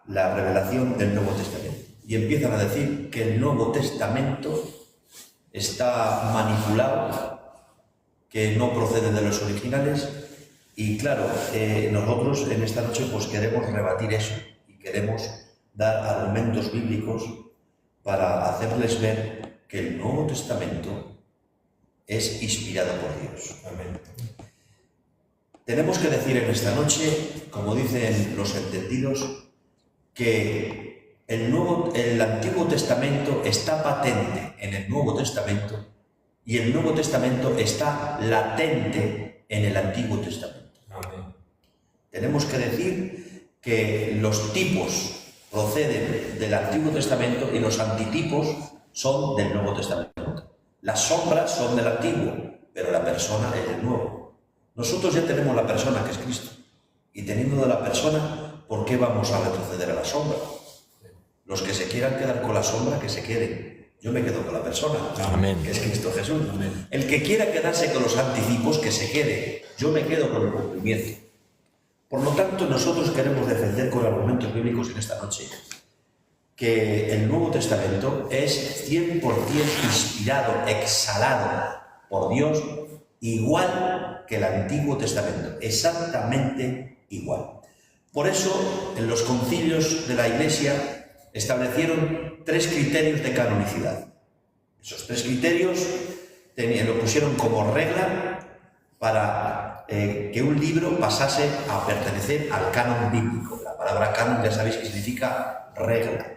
la revelación del Nuevo Testamento. Y empiezan a decir que el Nuevo Testamento está manipulado, que no procede de los originales. Y claro, nosotros en esta noche pues queremos rebatir eso y queremos dar argumentos bíblicos para hacerles ver que el Nuevo Testamento es inspirado por Dios. Amén. Tenemos que decir en esta noche, como dicen los entendidos, que el Antiguo Testamento está patente en el Nuevo Testamento y el Nuevo Testamento está latente en el Antiguo Testamento. Amén. Tenemos que decir que los tipos proceden del Antiguo Testamento y los antitipos son del Nuevo Testamento. Las sombras son del Antiguo, pero la persona es del Nuevo. Nosotros ya tenemos la persona que es Cristo. Y teniendo de la persona, ¿por qué vamos a retroceder a la sombra? Los que se quieran quedar con la sombra, que se queden. Yo me quedo con la persona, Amén, que es Cristo Jesús. Amén. El que quiera quedarse con los anticipos, que se quede. Yo me quedo con el cumplimiento. Por lo tanto, nosotros queremos defender con argumentos bíblicos en esta noche que el Nuevo Testamento es 100% inspirado, exhalado por Dios, igual que el Antiguo Testamento, exactamente igual. Por eso, en los concilios de la Iglesia establecieron 3 criterios de canonicidad. Esos 3 criterios lo pusieron como regla para que un libro pasase a pertenecer al canon bíblico. La palabra canon ya sabéis que significa regla.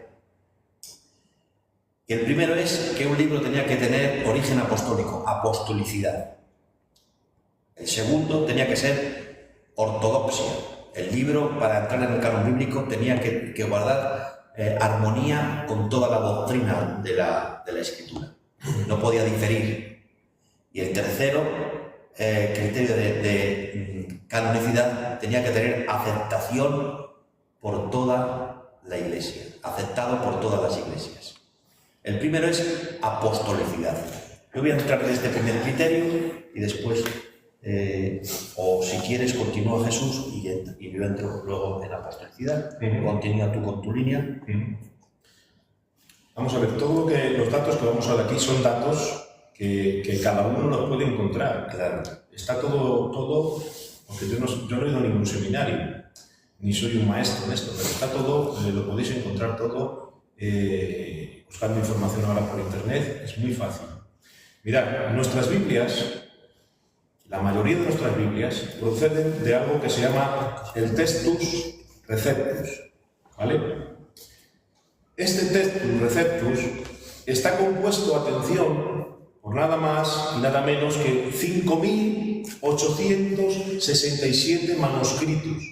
Y el primero es que un libro tenía que tener origen apostólico, apostolicidad. El segundo tenía que ser ortodoxia. El libro, para entrar en el canon bíblico, tenía que guardar armonía con toda la doctrina de la Escritura. No podía diferir. Y el tercero criterio de canonicidad tenía que tener aceptación por toda la Iglesia, aceptado por todas las iglesias. El primero es apostolicidad. Yo voy a entrar en este primer criterio y después, o si quieres, continúa Jesús y yo entro luego en apostolicidad. Continúa tú con tu línea. Vamos a ver, los datos que vamos a dar aquí son datos que cada uno los puede encontrar. Claro. Está todo, porque yo no he ido a ningún seminario, ni soy un maestro en esto, pero está todo, lo podéis encontrar todo, buscando información ahora por internet, es muy fácil. Mirad, nuestras Biblias, la mayoría de nuestras Biblias, proceden de algo que se llama el Textus Receptus, ¿vale? Este Textus Receptus está compuesto, atención, por nada más y nada menos que 5.867 manuscritos.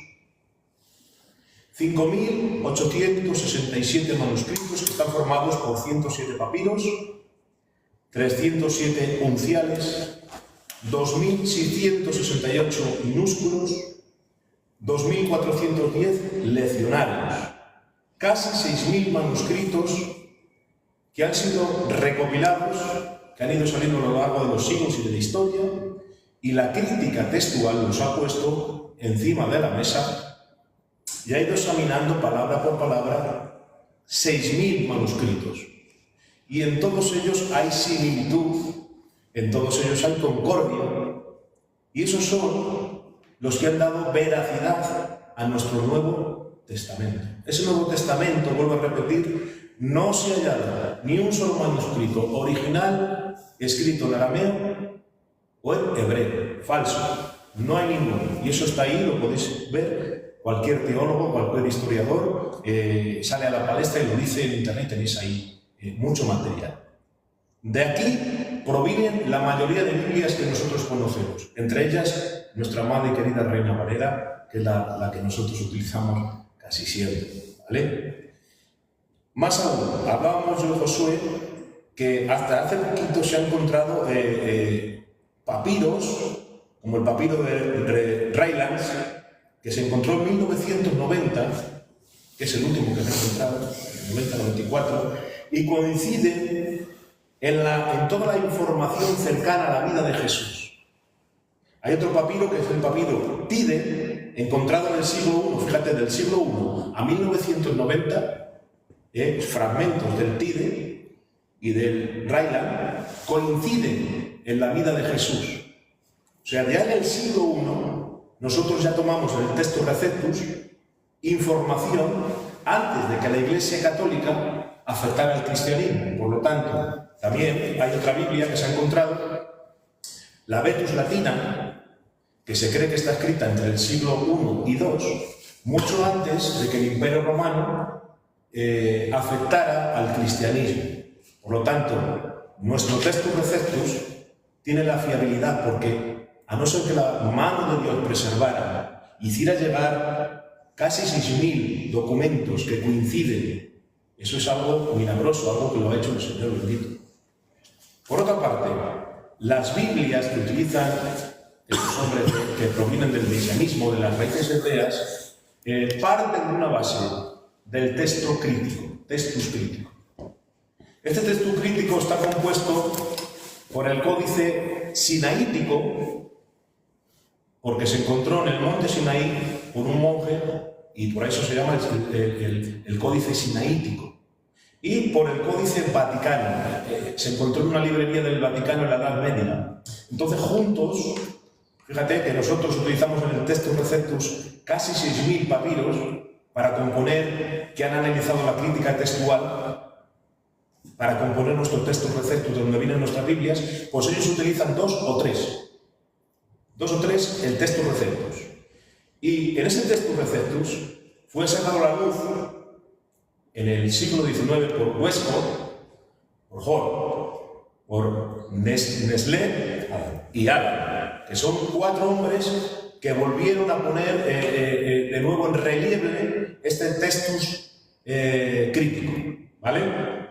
5.867 manuscritos que están formados por 107 papiros, 307 unciales, 2.668 minúsculos, 2.410 leccionarios, casi 6.000 manuscritos que han sido recopilados, que han ido saliendo a lo largo de los siglos y de la historia, y la crítica textual los ha puesto encima de la mesa y ha ido examinando palabra por palabra 6.000 manuscritos. Y en todos ellos hay similitud, en todos ellos hay concordia, y esos son los que han dado veracidad a nuestro Nuevo Testamento. Ese Nuevo Testamento, vuelvo a repetir, no se hallaba ni un solo manuscrito original escrito en arameo o en hebreo, falso, no hay ninguno, y eso está ahí, lo podéis ver, cualquier teólogo, cualquier historiador sale a la palestra y lo dice en internet, tenéis ahí mucho material. De aquí provienen la mayoría de Biblias que nosotros conocemos, entre ellas nuestra amada y querida Reina Valera, que es la que nosotros utilizamos casi siempre, ¿vale? Más aún, hablábamos de Josué, que hasta hace poquito se han encontrado papiros, como el papiro de Rylands, que se encontró en 1990, que es el último que se ha encontrado, en 90-94, y coincide en toda la información cercana a la vida de Jesús. Hay otro papiro que es el papiro Tide, encontrado en el siglo I, fíjate, del siglo I a 1990, fragmentos del Tide y del Ryland coinciden en la vida de Jesús. O sea, ya en el siglo I nosotros ya tomamos en el Textus Receptus información antes de que la Iglesia Católica afectara al cristianismo. Por lo tanto, también hay otra Biblia que se ha encontrado, la Vetus Latina, que se cree que está escrita entre el siglo I y II, mucho antes de que el Imperio Romano afectara al cristianismo. Por lo tanto, nuestro Textus Receptus tiene la fiabilidad porque, a no ser que la mano de Dios preservara, hiciera llegar casi 6.000 documentos que coinciden, eso es algo milagroso, algo que lo ha hecho el Señor bendito. Por otra parte, las Biblias que utilizan estos hombres que provienen del mesianismo, de las raíces hebreas, parten de una base del texto crítico, textus crítico. Este textus crítico está compuesto por el códice sinaítico, porque se encontró en el monte Sinaí por un monje, y por eso se llama el códice sinaítico. Y por el códice vaticano, se encontró en una librería del Vaticano en la Edad Media. Entonces, juntos, fíjate que nosotros utilizamos en el Textus Receptus casi 6.000 papiros para componer, que han analizado la crítica textual, para componer nuestro Textus Receptus, de donde vienen nuestras Biblias. Pues ellos utilizan dos o tres el Textus Receptus. Y en ese Textus Receptus fue sacado a la luz en el siglo XIX por Westcott, por Hall, por Nestlé y Allen, que son 4 hombres que volvieron a poner de nuevo en relieve este Textus crítico, ¿vale?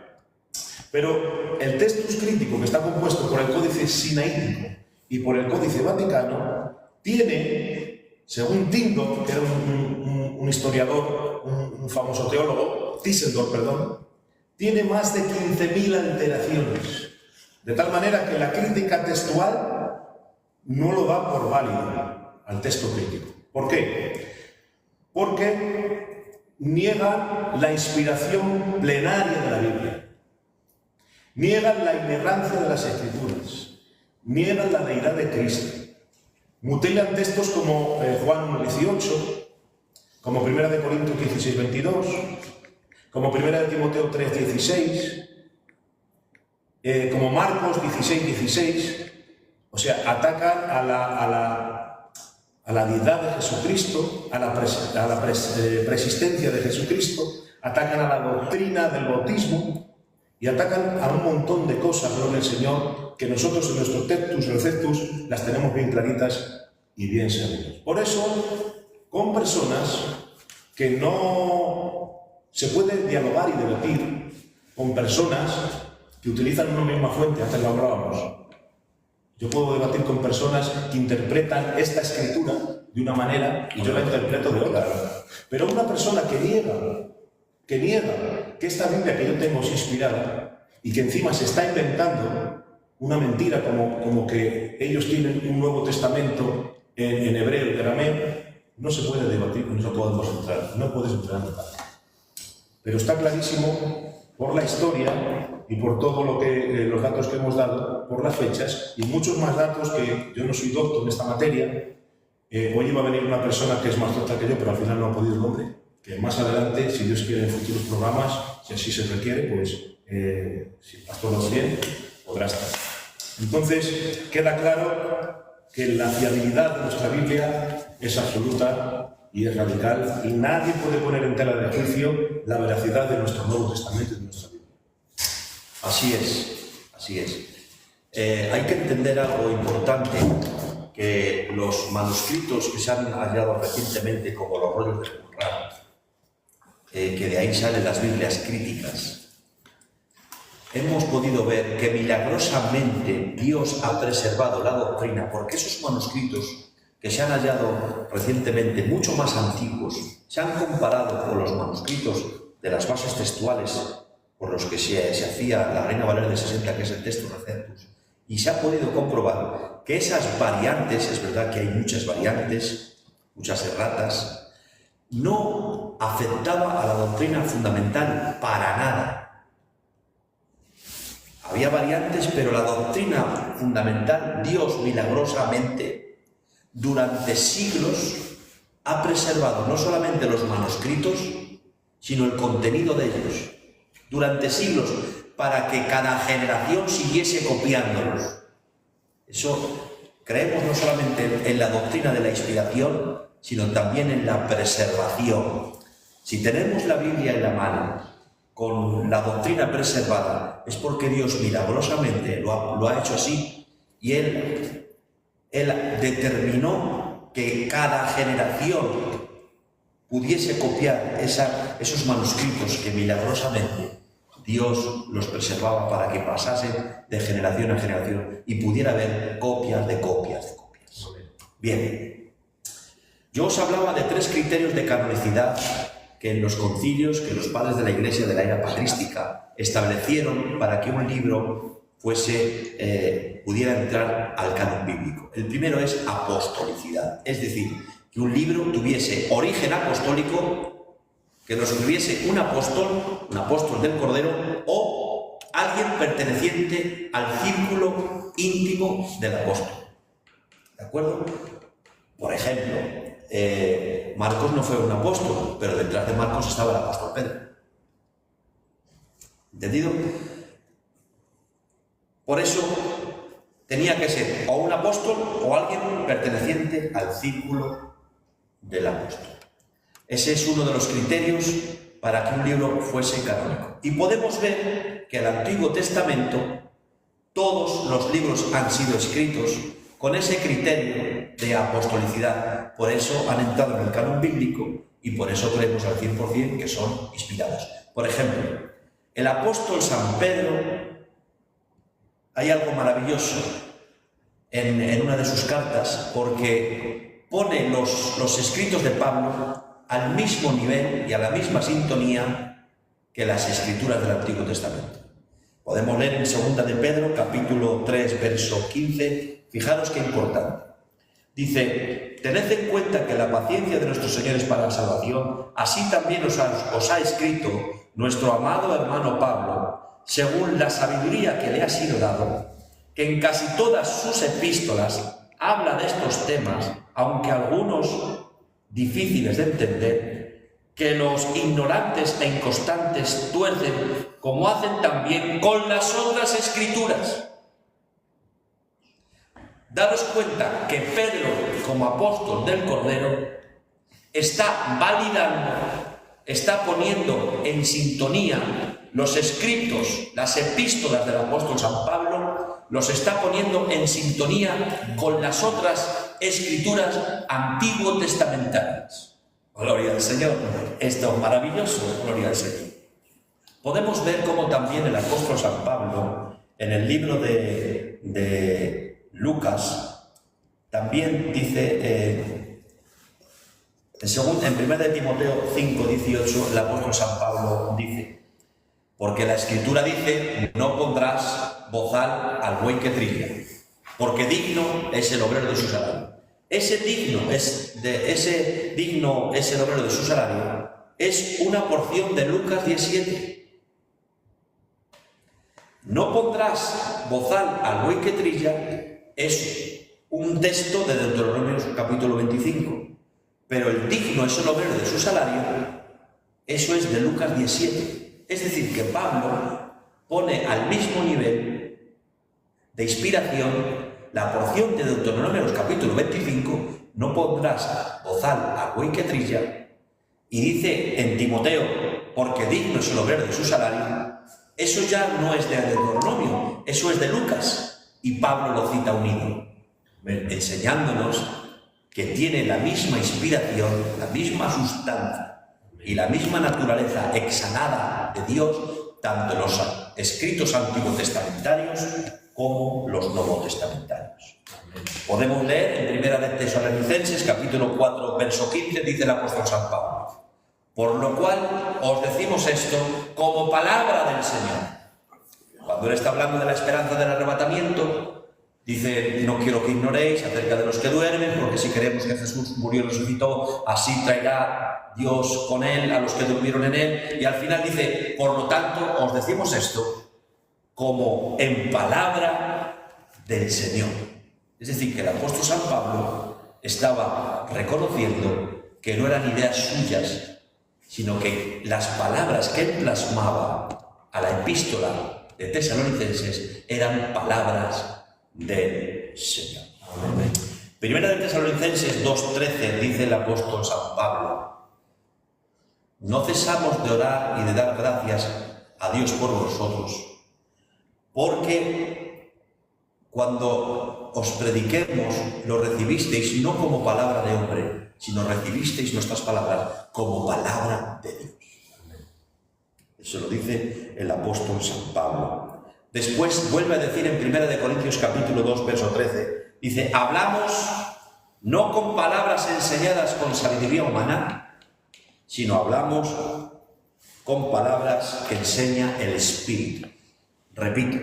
Pero el Textus crítico, que está compuesto por el códice sinaítico y por el códice vaticano, tiene, según Tyndall, que era un historiador, un famoso teólogo, Tischendorf, perdón, tiene más de 15.000 alteraciones, de tal manera que la crítica textual no lo da por válido al texto crítico. ¿Por qué? Porque niegan la inspiración plenaria de la Biblia, niegan la inerrancia de las Escrituras, niegan la deidad de Cristo, mutilan textos como Juan 1:18, como 1 de Corintios 16:22, como 1 de Timoteo 3:16, como Marcos 16:16. O sea, atacan a la deidad de Jesucristo, a la preexistencia de Jesucristo, atacan a la doctrina del bautismo y atacan a un montón de cosas, gloria al Señor, que nosotros en nuestro Textus Receptus las tenemos bien claritas y bien seguras. Por eso, con personas que no se puede dialogar y debatir, con personas que utilizan una misma fuente, antes lo hablábamos. Yo puedo debatir con personas que interpretan esta escritura de una manera y yo la interpreto de otra. Pero una persona que niega que esta Biblia que yo tengo es inspirada y que encima se está inventando una mentira como que ellos tienen un Nuevo Testamento en hebreo y arameo, no se puede debatir, no podemos entrar, no puedes entrar en debate. Pero está clarísimo por la historia y por todo lo que los datos que hemos dado, por las fechas y muchos más datos, que yo no soy doctor en esta materia. Hoy iba a venir una persona que es más docta que yo, pero al final no ha podido el hombre, que más adelante, si Dios quiere, en futuros programas, si así se requiere, pues si el pastor lo bien, podrá estar. Entonces, queda claro que la fiabilidad de nuestra Biblia es absoluta y es radical, y nadie puede poner en tela de juicio la veracidad de nuestro Nuevo Testamento y de nuestra Biblia. Así es. Hay que entender algo importante, que los manuscritos que se han hallado recientemente, como los rollos de Qumran, que de ahí salen las Biblias críticas, hemos podido ver que milagrosamente Dios ha preservado la doctrina, porque esos manuscritos que se han hallado recientemente, mucho más antiguos, se han comparado con los manuscritos de las bases textuales por los que se hacía la Reina Valera de 60, que es el Textus Receptus, y se ha podido comprobar que esas variantes, es verdad que hay muchas variantes, muchas erratas, no afectaba a la doctrina fundamental para nada. Había variantes, pero la doctrina fundamental, Dios milagrosamente, durante siglos, ha preservado no solamente los manuscritos, sino el contenido de ellos, durante siglos, para que cada generación siguiese copiándolos. Eso creemos no solamente en la doctrina de la inspiración, sino también en la preservación. Si tenemos la Biblia en la mano, con la doctrina preservada, es porque Dios milagrosamente lo ha hecho así, y Él determinó que cada generación pudiese copiar esos manuscritos que milagrosamente Dios los preservaba para que pasasen de generación a generación y pudiera haber copias de copias de copias. Bien, yo os hablaba de 3 criterios de canonicidad que en los concilios que los padres de la Iglesia de la era patrística establecieron para que un libro pudiera entrar al canon bíblico. El primero es apostolicidad, es decir, que un libro tuviese origen apostólico, que lo escribiese un apóstol del Cordero o alguien perteneciente al círculo íntimo del apóstol. ¿De acuerdo? Por ejemplo, Marcos no fue un apóstol, pero detrás de Marcos estaba el apóstol Pedro. ¿Entendido? Por eso tenía que ser o un apóstol o alguien perteneciente al círculo del apóstol. Ese es uno de los criterios para que un libro fuese canónico. Y podemos ver que el Antiguo Testamento, todos los libros han sido escritos con ese criterio de apostolicidad. Por eso han entrado en el canon bíblico y por eso creemos al 100% que son inspirados. Por ejemplo, el apóstol San Pedro, hay algo maravilloso en una de sus cartas, porque pone los escritos de Pablo al mismo nivel y a la misma sintonía que las escrituras del Antiguo Testamento. Podemos leer en 2 de Pedro, capítulo 3, verso 15, fijaros qué importante. Dice: tened en cuenta que la paciencia de nuestro Señor es para la salvación, así también os ha escrito nuestro amado hermano Pablo, según la sabiduría que le ha sido dado, que en casi todas sus epístolas habla de estos temas, aunque algunos difíciles de entender, que los ignorantes e inconstantes tuercen, como hacen también con las otras escrituras. Daros cuenta que Pedro, como apóstol del Cordero, está validando, está poniendo en sintonía los escritos, las epístolas del apóstol San Pablo, los está poniendo en sintonía con las otras escrituras antiguo testamentarias. Gloria al Señor. Esto es maravilloso, gloria al Señor. Podemos ver cómo también el apóstol San Pablo, en el libro de Lucas, también dice, en 1 de Timoteo 5:18, el apóstol San Pablo dice: porque la Escritura dice, no pondrás bozal al buey que trilla, porque digno es el obrero de su salario. Ese digno es el obrero de su salario, es una porción de Lucas 17. No pondrás bozal al buey que trilla es un texto de Deuteronomio capítulo 25, pero el digno es el obrero de su salario, eso es de Lucas 17. Es decir, que Pablo pone al mismo nivel de inspiración la porción de Deuteronomio capítulo 25, no pondrás bozal al buey que trilla, y dice en Timoteo, porque digno es el obrero de su salario. Eso ya no es de Deuteronomio, eso es de Lucas, y Pablo lo cita unido, enseñándonos que tiene la misma inspiración, la misma sustancia y la misma naturaleza exhalada de Dios, tanto los escritos antiguos testamentarios como los novotestamentarios. Podemos leer en 1 de Tesalonicenses, capítulo 4, verso 15, dice el apóstol San Pablo: por lo cual os decimos esto como palabra del Señor. Cuando él está hablando de la esperanza del arrebatamiento, Dice, no quiero que ignoréis acerca de los que duermen, porque si creemos que Jesús murió y resucitó, así traerá Dios con él a los que durmieron en él. Y al final dice, por lo tanto, os decimos esto como en palabra del Señor. Es decir, que el apóstol San Pablo estaba reconociendo que no eran ideas suyas, sino que las palabras que él plasmaba a la epístola de Tesalonicenses eran palabras del Señor. Amén. Primera de Tesalonicenses 2:13 dice el apóstol San Pablo: no cesamos de orar y de dar gracias a Dios por vosotros, porque cuando os prediquemos lo recibisteis no como palabra de hombre, sino recibisteis nuestras palabras como palabra de Dios. Eso lo dice el apóstol San Pablo. Después vuelve a decir en 1 Corintios capítulo 2, verso 13, dice, hablamos no con palabras enseñadas con sabiduría humana, sino hablamos con palabras que enseña el Espíritu. Repito,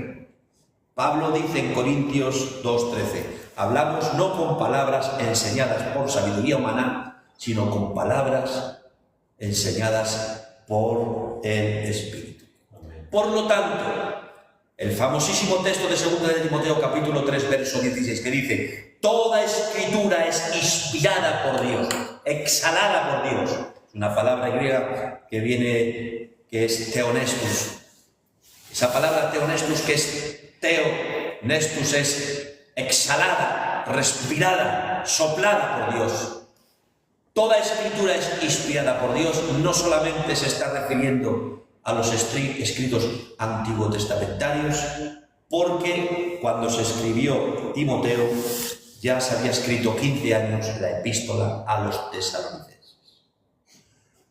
Pablo dice en Corintios 2:13, hablamos no con palabras enseñadas por sabiduría humana, sino con palabras enseñadas por el Espíritu. Por lo tanto, el famosísimo texto de 2 de Timoteo capítulo 3, verso 16, que dice, toda escritura es inspirada por Dios, exhalada por Dios. Es una palabra griega que es theonestus. Esa palabra theonestus, que es theonestus, es exhalada, respirada, soplada por Dios. Toda escritura es inspirada por Dios, no solamente se está refiriendo a los escritos antiguo testamentarios, porque cuando se escribió Timoteo ya se había escrito 15 años la epístola a los tesalonicenses.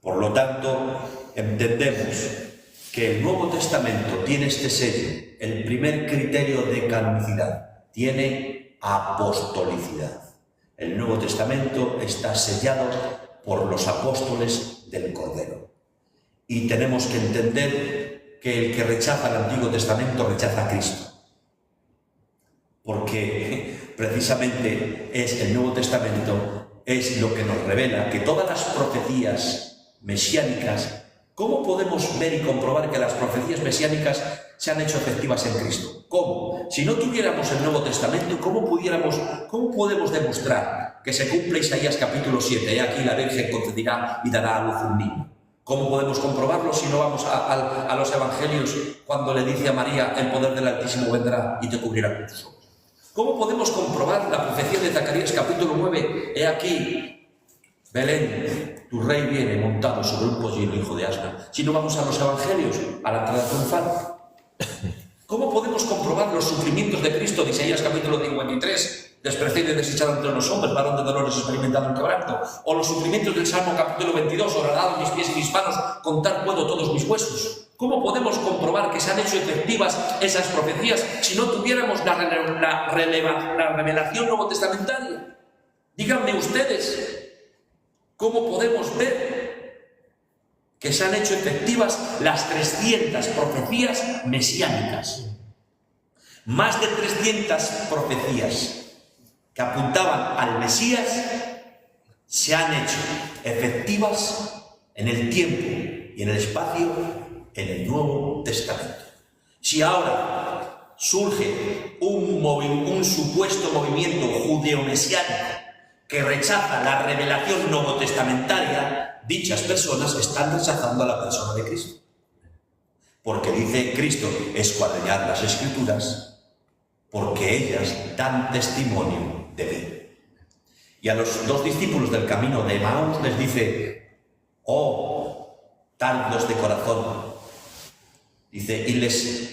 Por lo tanto, entendemos que el Nuevo Testamento tiene este sello, el primer criterio de canonicidad, tiene apostolicidad. El Nuevo Testamento está sellado por los apóstoles del Cordero. Y tenemos que entender que el que rechaza el Antiguo Testamento rechaza a Cristo. Porque precisamente es el Nuevo Testamento, es lo que nos revela que todas las profecías mesiánicas, ¿cómo podemos ver y comprobar que las profecías mesiánicas se han hecho efectivas en Cristo? ¿Cómo? Si no tuviéramos el Nuevo Testamento, ¿cómo podemos demostrar que se cumple Isaías capítulo 7? He aquí la Virgen concebirá y dará a luz un niño. ¿Cómo podemos comprobarlo si no vamos a los evangelios cuando le dice a María, el poder del Altísimo vendrá y te cubrirá con tus ojos? ¿Cómo podemos comprobar la profecía de Zacarías capítulo 9? He aquí, Belén, tu rey viene montado sobre un pollino, hijo de asna. Si no vamos a los evangelios, a la entrada triunfal. ¿Cómo podemos comprobar los sufrimientos de Cristo de Isaías capítulo 53? Despreciado y desechado entre los hombres, varón de dolores experimentado en quebranto. O los sufrimientos del Salmo capítulo 22, horadado mis pies y mis manos, contar puedo todos mis huesos. ¿Cómo podemos comprobar que se han hecho efectivas esas profecías si no tuviéramos la revelación nuevotestamentaria? Díganme ustedes, ¿cómo podemos ver que se han hecho efectivas las 300 profecías mesiánicas? Más de 300 profecías que apuntaban al Mesías se han hecho efectivas en el tiempo y en el espacio en el Nuevo Testamento. Si ahora surge un supuesto movimiento judeo-mesiánico que rechaza la revelación novotestamentaria, dichas personas están rechazando a la persona de Cristo. Porque dice Cristo, escuadriñad las Escrituras, porque ellas dan testimonio de mí. Y a los dos discípulos del camino de Emaús les dice, oh, tardos de corazón. Dice,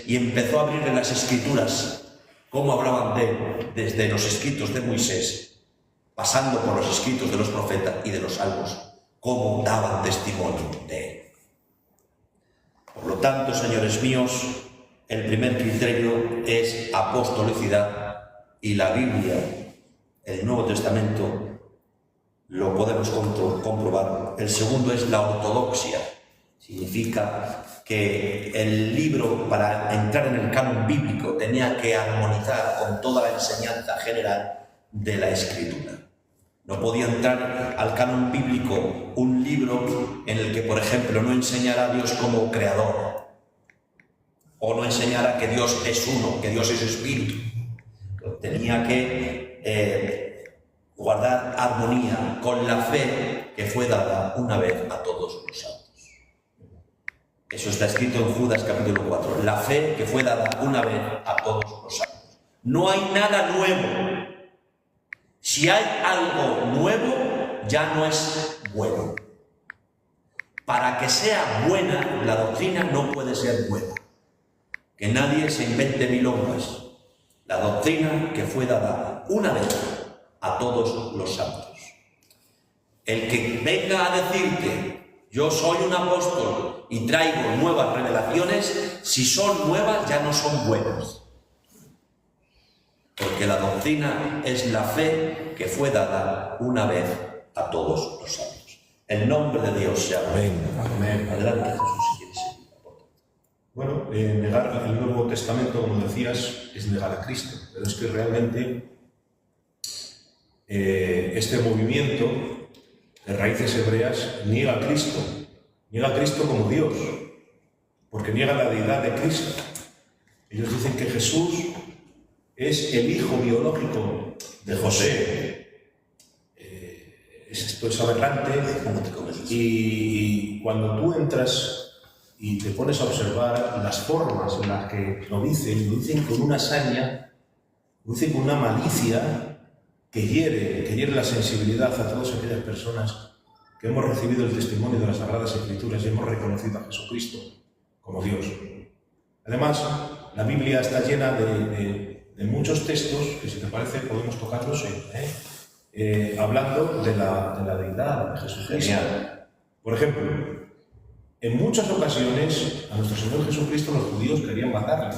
y empezó a abrirle las Escrituras, cómo hablaban de él, desde los escritos de Moisés, pasando por los escritos de los profetas y de los salmos, cómo daban testimonio de él. Por lo tanto, señores míos, el primer criterio es apostolicidad y la Biblia, el Nuevo Testamento, lo podemos comprobar. El segundo es la ortodoxia. Significa que el libro, para entrar en el canon bíblico, tenía que armonizar con toda la enseñanza general de la Escritura. No podía entrar al canon bíblico un libro en el que, por ejemplo, no enseñara a Dios como creador, o no enseñara que Dios es uno, que Dios es espíritu. Tenía que guardar armonía con la fe que fue dada una vez a todos los santos. Eso está escrito en Judas capítulo 4. La fe que fue dada una vez a todos los santos. No hay nada nuevo. Si hay algo nuevo, ya no es bueno. Para que sea buena, la doctrina no puede ser buena. Que nadie se invente milongas. La doctrina que fue dada una vez a todos los santos. El que venga a decirte, yo soy un apóstol y traigo nuevas revelaciones, si son nuevas ya no son buenas. Porque la doctrina es la fe que fue dada una vez a todos los santos. El nombre de Dios sea bendito. Amén. Adelante, Jesús, si quieres seguir. Bueno, negar el Nuevo Testamento, como decías, es negar a Cristo. Pero es que realmente este movimiento de raíces hebreas niega a Cristo como Dios, porque niega la deidad de Cristo. Ellos dicen que Jesús es el hijo biológico de José. Esto es aberrante, y cuando tú entras y te pones a observar las formas en las que lo dicen con una saña, lo dicen con una malicia que hiere la sensibilidad a todas aquellas personas que hemos recibido el testimonio de las Sagradas Escrituras y hemos reconocido a Jesucristo como Dios. Además, la Biblia está llena de muchos textos que, si te parece, podemos tocarlos hablando de la deidad de Jesucristo. Por ejemplo, en muchas ocasiones a nuestro Señor Jesucristo los judíos querían matarle.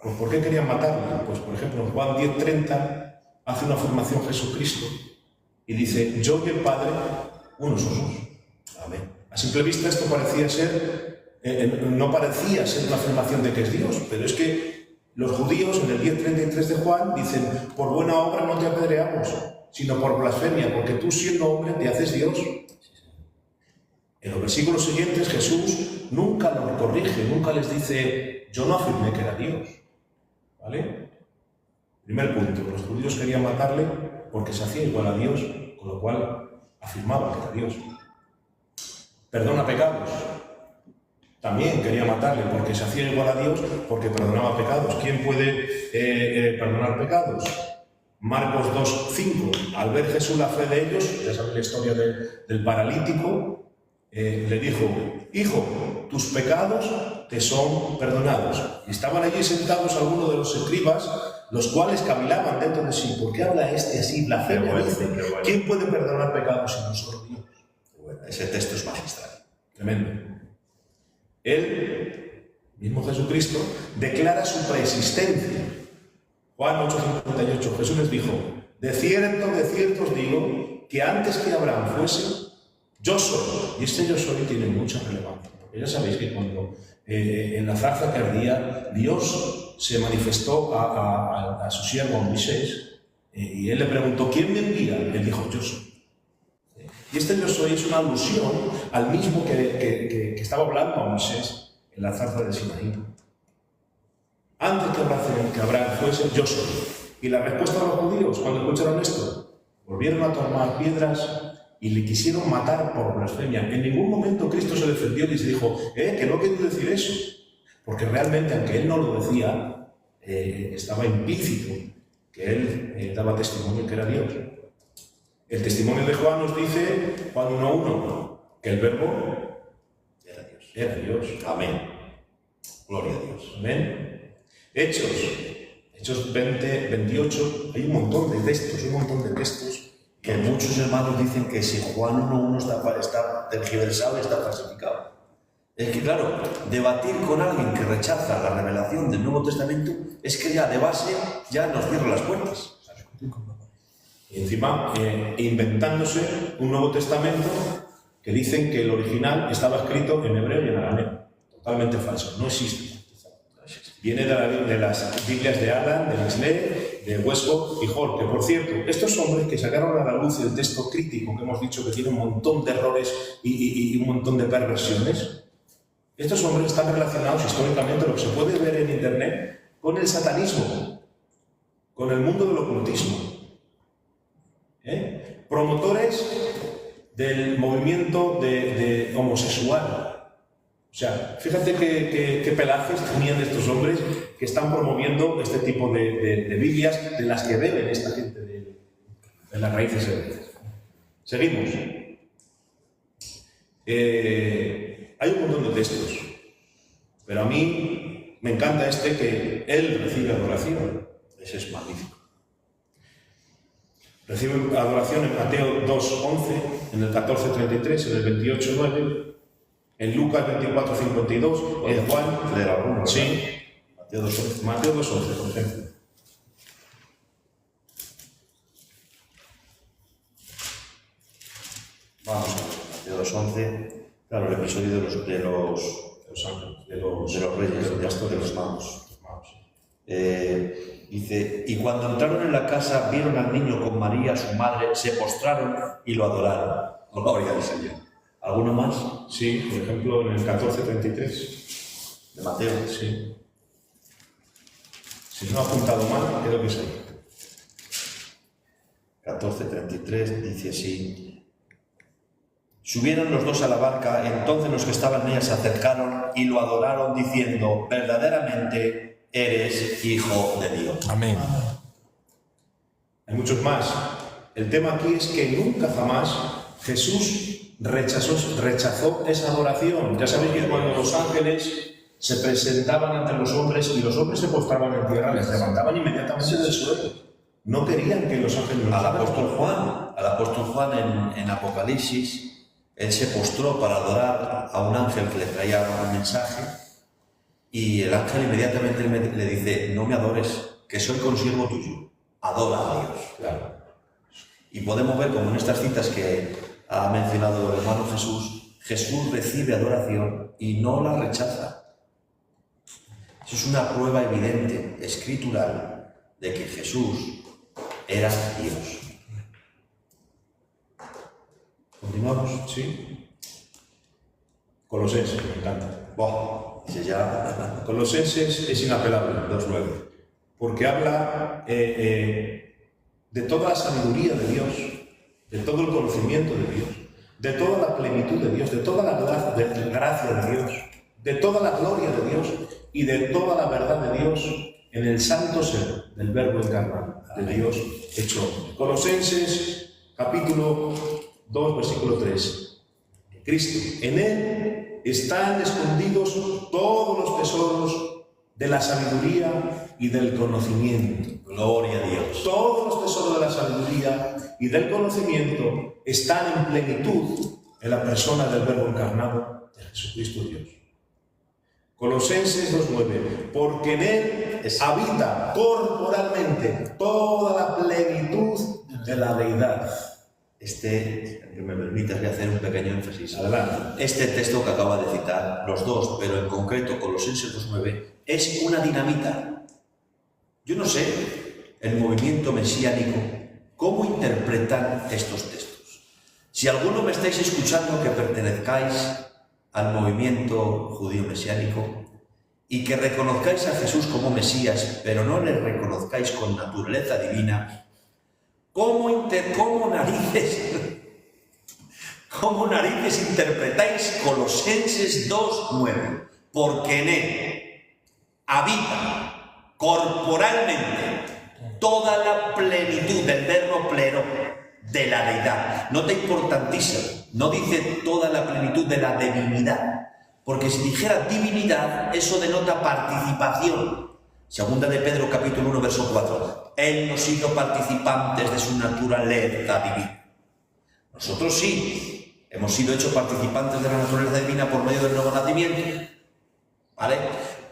Pues, ¿por qué querían matarle? Pues, por ejemplo, en Juan 10:30 hace una afirmación Jesucristo y dice, yo y el Padre, uno somos. Amén. A simple vista esto parecía ser, no parecía ser una afirmación de que es Dios, pero es que los judíos en el 10:33 de Juan dicen, por buena obra no te apedreamos, sino por blasfemia, porque tú siendo hombre te haces Dios. En los versículos siguientes Jesús nunca los corrige, nunca les dice, yo no afirmé que era Dios. ¿Vale? Primer punto, los judíos querían matarle porque se hacía igual a Dios, con lo cual afirmaba que era Dios. Perdona pecados. También quería matarle porque se hacía igual a Dios, porque perdonaba pecados. ¿Quién puede perdonar pecados? Marcos 2:5. Al ver Jesús la fe de ellos, ya saben la historia del paralítico, le dijo, hijo, tus pecados te son perdonados. Y estaban allí sentados algunos de los escribas, los cuales cavilaban dentro de sí. ¿Por qué habla este así? Blasfemia, dice. ¿Quién puede perdonar pecados si no solo Dios? Bueno, ese texto es magistral. Tremendo. Él, mismo Jesucristo, declara su preexistencia. Juan 8:58, Jesús les dijo, de cierto os digo, que antes que Abraham fuese, yo soy. Y este yo soy tiene mucha relevancia. Porque ya sabéis que cuando en la zarza que ardía, Dios se manifestó a su siervo Moisés, y él le preguntó, ¿quién me envía? Él dijo, yo soy. Y este yo soy es una alusión al mismo que estaba hablando a Moisés en la zarza de Sinaí. Antes que Abraham fuese, yo soy. Y la respuesta de los judíos, cuando escucharon esto, volvieron a tomar piedras y le quisieron matar por blasfemia. En ningún momento Cristo se defendió y se dijo, que no quiero decir eso. Porque realmente, aunque él no lo decía, estaba implícito que él daba testimonio que era Dios. El testimonio de Juan nos dice, Juan 1:1, que el verbo era Dios. Amén. Gloria a Dios. Amén. Hechos 20:28, hay un montón de textos, Que muchos hermanos dicen que si Juan 1:1 está tergiversado, está falsificado. Es que, claro, debatir con alguien que rechaza la revelación del Nuevo Testamento es que ya de base ya nos cierra las puertas. Y encima, inventándose un Nuevo Testamento que dicen que el original estaba escrito en hebreo y en arameo. Totalmente falso, no existe. Viene de las Biblias de Adam, de Wesley, de Westcott y Hall, que por cierto, estos hombres que sacaron a la luz el texto crítico que hemos dicho que tiene un montón de errores y un montón de perversiones, estos hombres están relacionados históricamente, lo que se puede ver en internet, con el satanismo, con el mundo del ocultismo. Promotores del movimiento de homosexual. O sea, fíjate qué pelajes tenían estos hombres que están promoviendo este tipo de Biblias de las que beben esta gente de las raíces hebreas. Seguimos. Hay un montón de textos, pero a mí me encanta este que él recibe adoración. Ese es magnífico. Recibe adoración en Mateo 2:11, en el 14:33, en el 28:9, en Lucas 24:52, en Juan... ¿Leer alguno? Sí. Mateo 2:11. Mateo 2:11, por ejemplo. Vamos a ver, Mateo 2:11. Claro, el episodio de los ángeles, de los reyes, de los magos. Dice, y cuando entraron en la casa, vieron al niño con María, su madre, se postraron y lo adoraron. Gloria al Señor. ¿Alguno más? Sí, por ejemplo, en el 14:33. De Mateo. Sí. Si no ha apuntado mal, creo que sí. 14:33 dice así. Subieron los dos a la barca, entonces los que estaban en ella se acercaron y lo adoraron diciendo, verdaderamente eres hijo de Dios. Amén. Hay muchos más. El tema aquí es que nunca jamás Jesús rechazó esa adoración. Ya sabéis que cuando los ángeles se presentaban ante los hombres y los hombres se postraban en tierra, les levantaban inmediatamente del suelo. No querían que los ángeles los Al apóstol Juan en Apocalipsis, él se postró para adorar a un ángel que le traía un mensaje y el ángel inmediatamente le dice, no me adores, que soy consiervo tuyo, adora a Dios. Claro. Y podemos ver como en estas citas que ha mencionado el hermano Jesús recibe adoración y no la rechaza. Eso es una prueba evidente, escritural, de que Jesús era Dios. ¿Continuamos? Sí. Colosenses, me encanta. Dice ya. Colosenses es inapelable, 2:9. Porque habla de toda la sabiduría de Dios, de todo el conocimiento de Dios, de toda la plenitud de Dios, de toda la gracia de Dios, de toda la gloria de Dios y de toda la verdad de Dios en el santo ser del Verbo encarnado, de Dios hecho hombre. Colosenses, capítulo 2, versículo 3. Cristo, en Él están escondidos todos los tesoros de la sabiduría y del conocimiento. Gloria a Dios. Todos los tesoros de la sabiduría y del conocimiento están en plenitud en la persona del Verbo encarnado de Jesucristo Dios. Colosenses 2:9, porque en Él habita corporalmente toda la plenitud de la deidad. Que me permitas, voy a hacer un pequeño énfasis. Adelante. Este texto que acaba de citar, los dos, pero en concreto Colosenses 2:9, es una dinamita. Yo no sé, el movimiento mesiánico, cómo interpretan estos textos. Si alguno me estáis escuchando que pertenezcáis al movimiento judío mesiánico y que reconozcáis a Jesús como Mesías, pero no le reconozcáis con naturaleza divina, ¿cómo narices interpretáis Colosenses 2:9? Porque en Él habita corporalmente toda la plenitud del verbo pleno de la deidad. Nota importantísima, no dice toda la plenitud de la divinidad, porque si dijera divinidad, eso denota participación. Segunda de Pedro, capítulo 1, verso 4. Él nos hizo participantes de su naturaleza divina. Nosotros sí, hemos sido hechos participantes de la naturaleza divina por medio del nuevo nacimiento, ¿vale?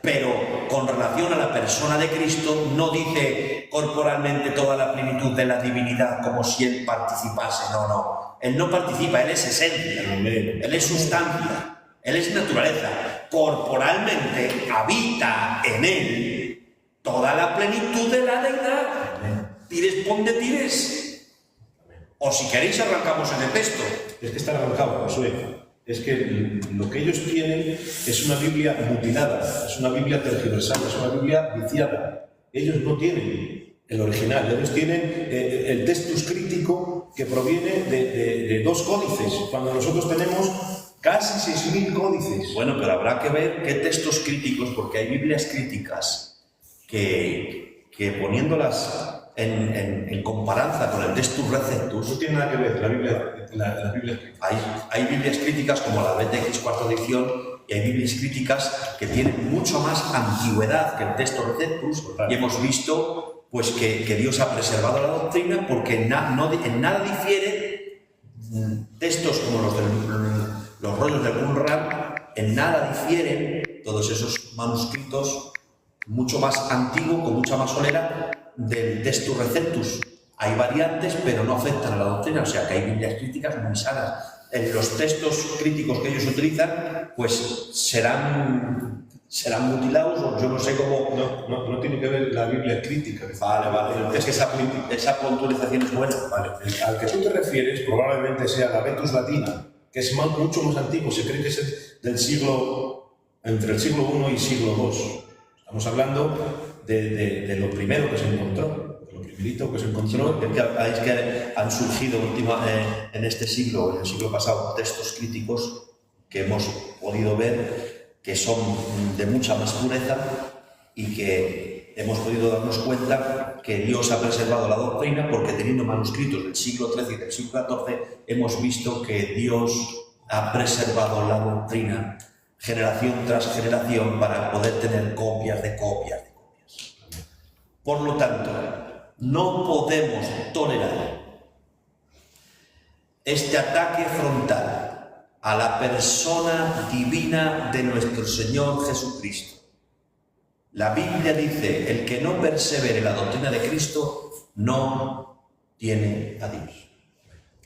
Pero con relación a la persona de Cristo no dice tiene corporalmente toda la plenitud de la divinidad como si Él participase. No, no. Él no participa, Él es esencia, Él es sustancia, Él es naturaleza. Corporalmente habita en Él toda la plenitud de la deidad. Tires ponde tires. O si queréis arrancamos ese texto. Es que está arrancado, Josué. Es que lo que ellos tienen es una Biblia mutilada, es una Biblia tergiversada, es una Biblia viciada. Ellos no tienen el original, ellos tienen el textus crítico que proviene de 2 códices, cuando nosotros tenemos casi 6.000 códices. Bueno, pero habrá que ver qué textos críticos, porque hay Biblias críticas que poniéndolas en comparanza con el Textus Receptus, no tiene nada que ver la Biblia. Hay Biblias críticas como la BTX cuarta edición, y hay Biblias críticas que tienen mucho más antigüedad que el Textus Receptus, y hemos visto pues que Dios ha preservado la doctrina porque en nada difiere textos como los rollos del Qumran, en nada difieren todos esos manuscritos mucho más antiguos, con mucha más solera, del Textus Receptus. Hay variantes, pero no afectan a la doctrina, o sea que hay Biblias críticas muy sanas. En los textos críticos que ellos utilizan, pues serán mutilados, o yo no sé cómo... No tiene que ver la Biblia crítica. Vale, es que esa puntualización es buena. Vale, al que tú te refieres probablemente sea la Vetus Latina, que es mucho más antiguo, se cree que es entre el siglo I y siglo II. Estamos hablando de lo primero que se encontró, de lo primerito que se encontró. Es que han surgido en este siglo, en el siglo pasado, textos críticos que hemos podido ver que son de mucha más pureza y que hemos podido darnos cuenta que Dios ha preservado la doctrina porque teniendo manuscritos del siglo XIII y del siglo XIV hemos visto que Dios ha preservado la doctrina generación tras generación para poder tener copias de copias de copias. Por lo tanto, no podemos tolerar este ataque frontal a la persona divina de nuestro Señor Jesucristo. La Biblia dice, el que no persevere en la doctrina de Cristo no tiene a Dios.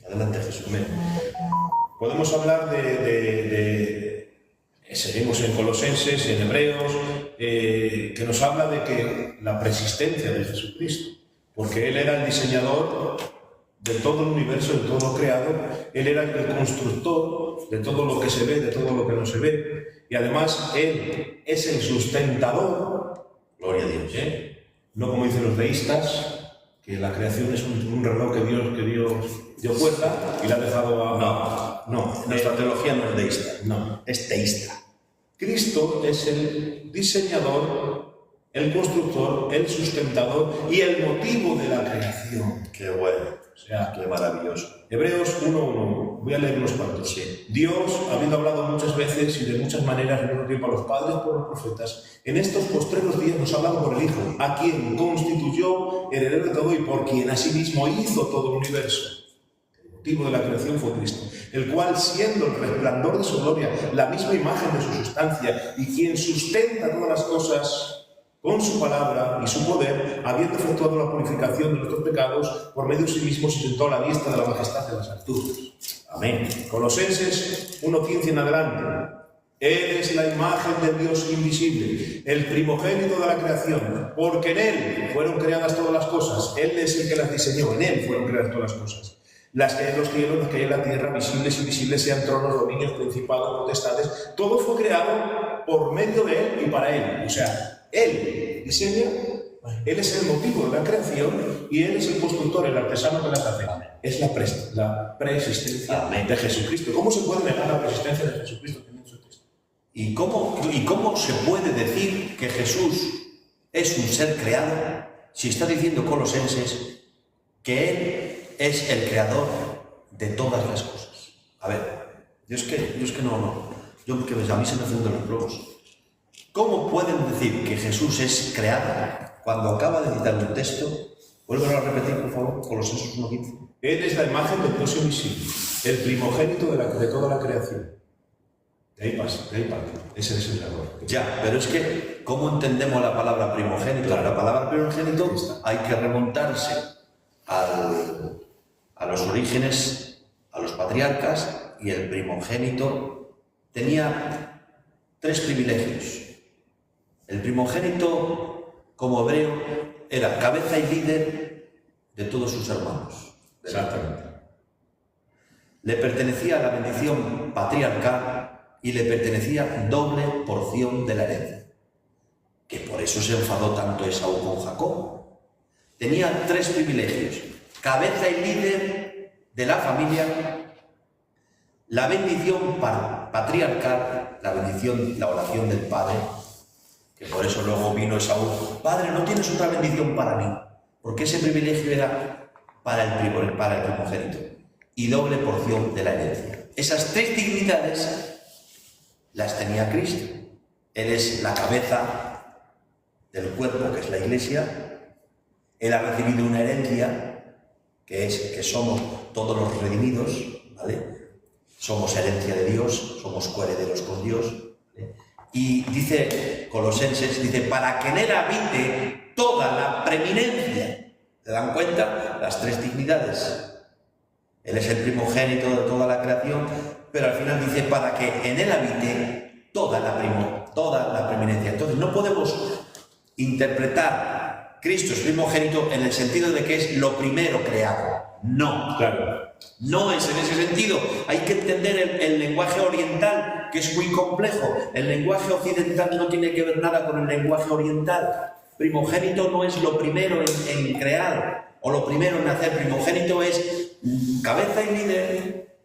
Adelante, Jesús. Podemos hablar seguimos en Colosenses, en Hebreos, que nos habla de que la persistencia de Jesucristo, porque Él era el diseñador de todo el universo, de todo lo creado, Él era el constructor de todo lo que se ve, de todo lo que no se ve, y además Él es el sustentador, gloria a Dios, no como dicen los deístas, que la creación es un reloj que Dios dio cuerda y la ha dejado a... No, nuestra teología no es deísta, no, es teísta. Cristo es el diseñador, el constructor, el sustentador y el motivo de la creación. Qué bueno, o sea, qué maravilloso. Hebreos 1.1, voy a leer unos cuantos. Sí. Dios, habiendo hablado muchas veces y de muchas maneras en otro tiempo a los padres por los profetas, en estos postreros días nos ha hablado por el Hijo, a quien constituyó heredero de todo y por quien asimismo hizo todo el universo. El motivo de la creación fue Cristo, el cual, siendo el resplandor de su gloria, la misma imagen de su sustancia, y quien sustenta todas las cosas con su palabra y su poder, habiendo efectuado la purificación de nuestros pecados, por medio de sí mismo se sentó a la diestra de la majestad de las alturas. Amén. Colosenses 1:15 en adelante. Él es la imagen del Dios invisible, el primogénito de la creación, porque en Él fueron creadas todas las cosas. Él es el que las diseñó, en Él fueron creadas todas las cosas. Las que hay en los cielos, las que hay en la tierra, visibles e invisibles, sean tronos, dominios, principados, potestades, todo fue creado por medio de Él y para Él. O sea, Él diseña, Él es el motivo de la creación y Él es el constructor, el artesano que las hace. Es la preexistencia de Jesucristo. ¿Cómo se puede negar la preexistencia de Jesucristo teniendo su texto? ¿Y cómo se puede decir que Jesús es un ser creado si está diciendo Colosenses que Él es el creador de todas las cosas? A ver, yo es que a mí se me funden los globos. ¿Cómo pueden decir que Jesús es creado cuando acaba de citar un texto? Vuélvelo a repetir, por favor, Colosenses 1:15. Él es la imagen del Dios invisible, el primogénito de toda la creación. De ahí parte. Ese es el error. Ya, pero es que, ¿cómo entendemos la palabra primogénito? Claro. La palabra primogénito hay que remontarse a los orígenes, a los patriarcas, y el primogénito tenía 3 privilegios. El primogénito, como hebreo, era cabeza y líder de todos sus hermanos. Exactamente. Le pertenecía a la bendición patriarcal y le pertenecía doble porción de la herencia. Que por eso se enfadó tanto Esaú con Jacob. Tenía 3 privilegios: cabeza y líder de la familia, la bendición patriarcal, la bendición, la oración del padre, que por eso luego vino Esaú: padre, ¿no tienes otra bendición para mí? Porque ese privilegio era para el primogénito, y doble porción de la herencia. Esas 3 dignidades las tenía Cristo. Él es la cabeza del cuerpo, que es la Iglesia. Él ha recibido una herencia, que somos todos los redimidos, ¿vale? Somos herencia de Dios, somos coherederos con Dios, ¿vale? Y dice Colosenses, dice, para que en él habite toda la preeminencia. ¿Se dan cuenta? Las 3 dignidades. Él es el primogénito de toda la creación, pero al final dice, para que en él habite toda la preeminencia. Entonces no podemos interpretar Cristo es primogénito en el sentido de que es lo primero creado. No. Claro. No es en ese sentido. Hay que entender el lenguaje oriental, que es muy complejo. El lenguaje occidental no tiene que ver nada con el lenguaje oriental. Primogénito no es lo primero en crear, o lo primero en hacer. Primogénito es cabeza y líder,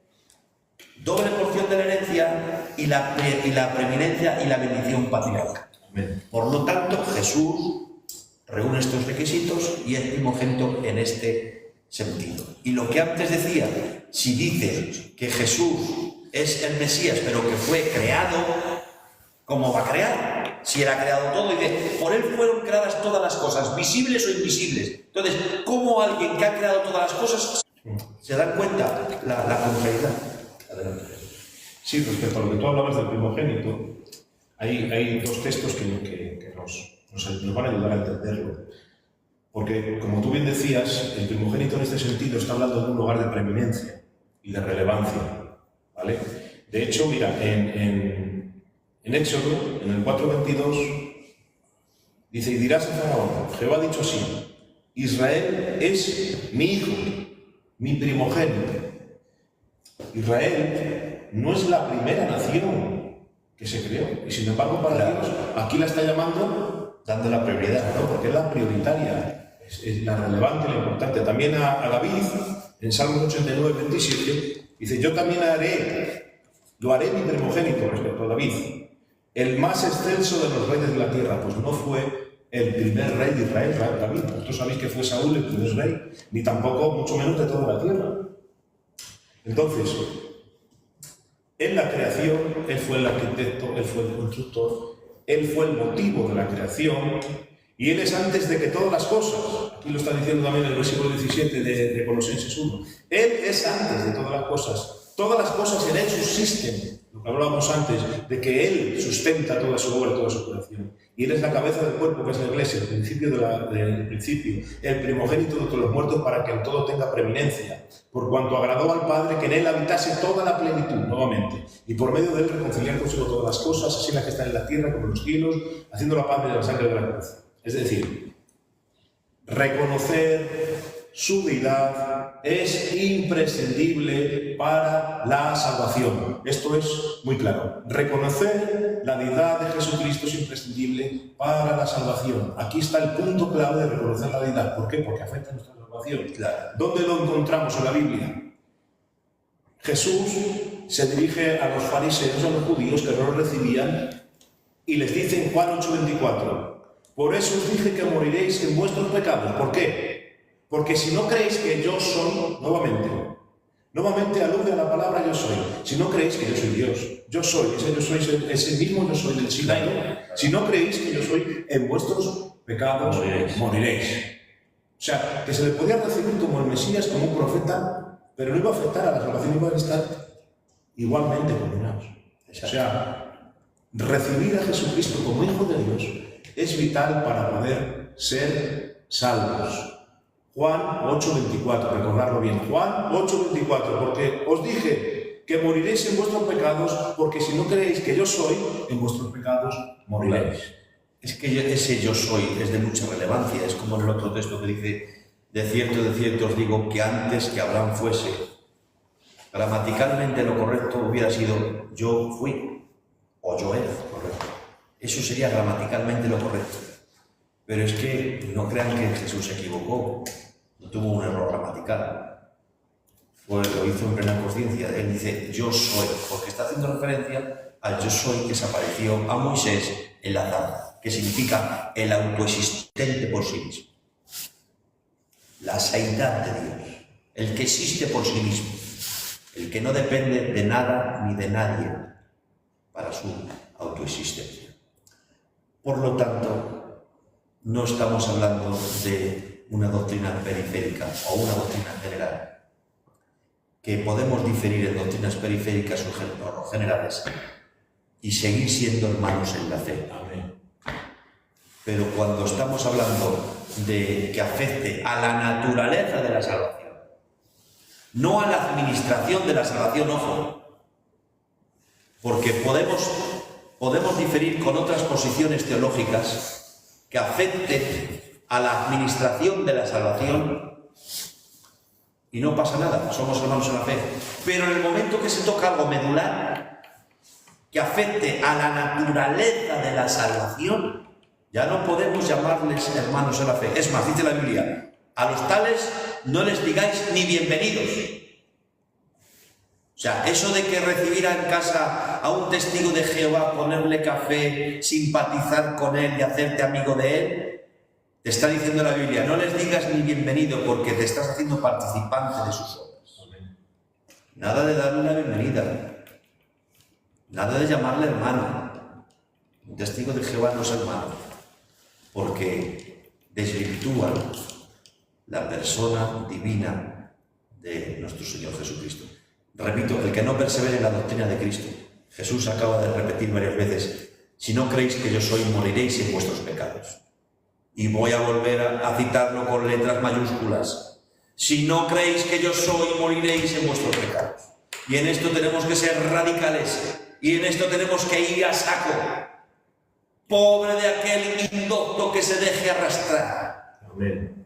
doble porción de la herencia y la preeminencia y la bendición patriarcal. Por lo tanto, Jesús reúne estos requisitos y es primogénito en este sentido. Y lo que antes decía, si dice que Jesús es el Mesías, pero que fue creado, ¿cómo va a crear? Si él ha creado todo, y dice, por él fueron creadas todas las cosas, visibles o invisibles. Entonces, ¿cómo alguien que ha creado todas las cosas se da cuenta la contrariedad? Adelante. Sí, respecto a lo que tú hablabas del primogénito, hay 2 textos que nos van a ayudar a entenderlo. Porque, como tú bien decías, el primogénito en este sentido está hablando de un lugar de preeminencia y de relevancia, ¿vale? De hecho, mira, en Éxodo, en el 4:22, dice, y dirás a Faraón, Jehová ha dicho así, Israel es mi hijo, mi primogénito. Israel no es la primera nación que se creó, y sin embargo para Dios aquí la está llamando, dando la prioridad, ¿no? Porque es la prioritaria, es la relevante, la importante. También a David, en Salmos 89:27, dice, yo también lo haré mi primogénito, respecto a David, el más excelso de los reyes de la tierra. Pues no fue el primer rey de Israel, David. Vosotros sabéis que fue Saúl el primer rey, ni tampoco, mucho menos, de toda la tierra. Entonces, en la creación, él fue el arquitecto, él fue el constructor, él fue el motivo de la creación, y él es antes de que todas las cosas. Aquí lo está diciendo también el versículo 17 de Colosenses 1. Él es antes de todas las cosas. Todas las cosas en él subsisten. Lo que hablábamos antes, de que él sustenta toda su obra, toda su creación. Y él es la cabeza del cuerpo, que es la iglesia, el principio del principio, el primogénito de todos los muertos, para que en todo tenga preeminencia, por cuanto agradó al Padre que en él habitase toda la plenitud, nuevamente, y por medio de él reconciliar consigo todas las cosas, así las que están en la tierra como en los cielos, haciendo la paz de la sangre de la cruz. Es decir, reconocer su deidad es imprescindible para la salvación. Esto es muy claro. Reconocer la deidad de Jesucristo es imprescindible para la salvación. Aquí está el punto clave de reconocer la deidad. ¿Por qué? Porque afecta a nuestra salvación. ¿Dónde lo encontramos en la Biblia? Jesús se dirige a los fariseos, a los judíos que no lo recibían, y les dice en Juan 8:24, por eso os dije que moriréis en vuestros pecados. ¿Por qué? Porque si no creéis que yo soy, nuevamente alude a la palabra yo soy. Si no creéis que yo soy Dios, yo soy, ese mismo yo soy del Sinaí. Si no creéis que yo soy, en vuestros pecados moriréis. O sea, que se le podía recibir como el Mesías, como un profeta, pero no iba a afectar a la salvación, iban a estar igualmente condenados. O sea, recibir a Jesucristo como Hijo de Dios es vital para poder ser salvos. Juan 8:24, recordarlo bien, Juan 8:24, porque os dije que moriréis en vuestros pecados, porque si no creéis que yo soy, en vuestros pecados moriréis. Es que ese yo soy es de mucha relevancia, es como en el otro texto que dice, de cierto os digo que antes que Abraham fuese, gramaticalmente lo correcto hubiera sido yo fui, o yo era, correcto. Eso sería gramaticalmente lo correcto. Pero es que no crean que Jesús se equivocó, no tuvo un error gramatical. Pues lo hizo en plena conciencia. Él dice yo soy, porque está haciendo referencia al yo soy que se apareció a Moisés en la zarza, que significa el autoexistente por sí mismo. La seidad de Dios, el que existe por sí mismo, el que no depende de nada ni de nadie para su autoexistencia. Por lo tanto, no estamos hablando de una doctrina periférica o una doctrina general, que podemos diferir en doctrinas periféricas o generales y seguir siendo hermanos en la fe. Amén. Pero cuando estamos hablando de que afecte a la naturaleza de la salvación, no a la administración de la salvación, ojo, porque podemos diferir con otras posiciones teológicas que afecten a la administración de la salvación y no pasa nada, somos hermanos en la fe. Pero en el momento que se toca algo medular que afecte a la naturaleza de la salvación, ya no podemos llamarles hermanos en la fe. Es más, dice la Biblia, a los tales no les digáis ni bienvenidos. O sea, eso de que recibir en casa a un testigo de Jehová, ponerle café, simpatizar con él y hacerte amigo de él, te está diciendo la Biblia, no les digas ni bienvenido porque te estás haciendo participante de sus obras. Nada de darle la bienvenida, nada de llamarle hermano. Un testigo de Jehová no es hermano, porque desvirtúa la persona divina de nuestro Señor Jesucristo. Repito, el que no persevere en la doctrina de Cristo, Jesús acaba de repetir varias veces, si no creéis que yo soy, moriréis en vuestros pecados. Y voy a volver a citarlo con letras mayúsculas. Si no creéis que yo soy, moriréis en vuestros pecados. Y en esto tenemos que ser radicales. Y en esto tenemos que ir a saco. Pobre de aquel indocto que se deje arrastrar. Amén.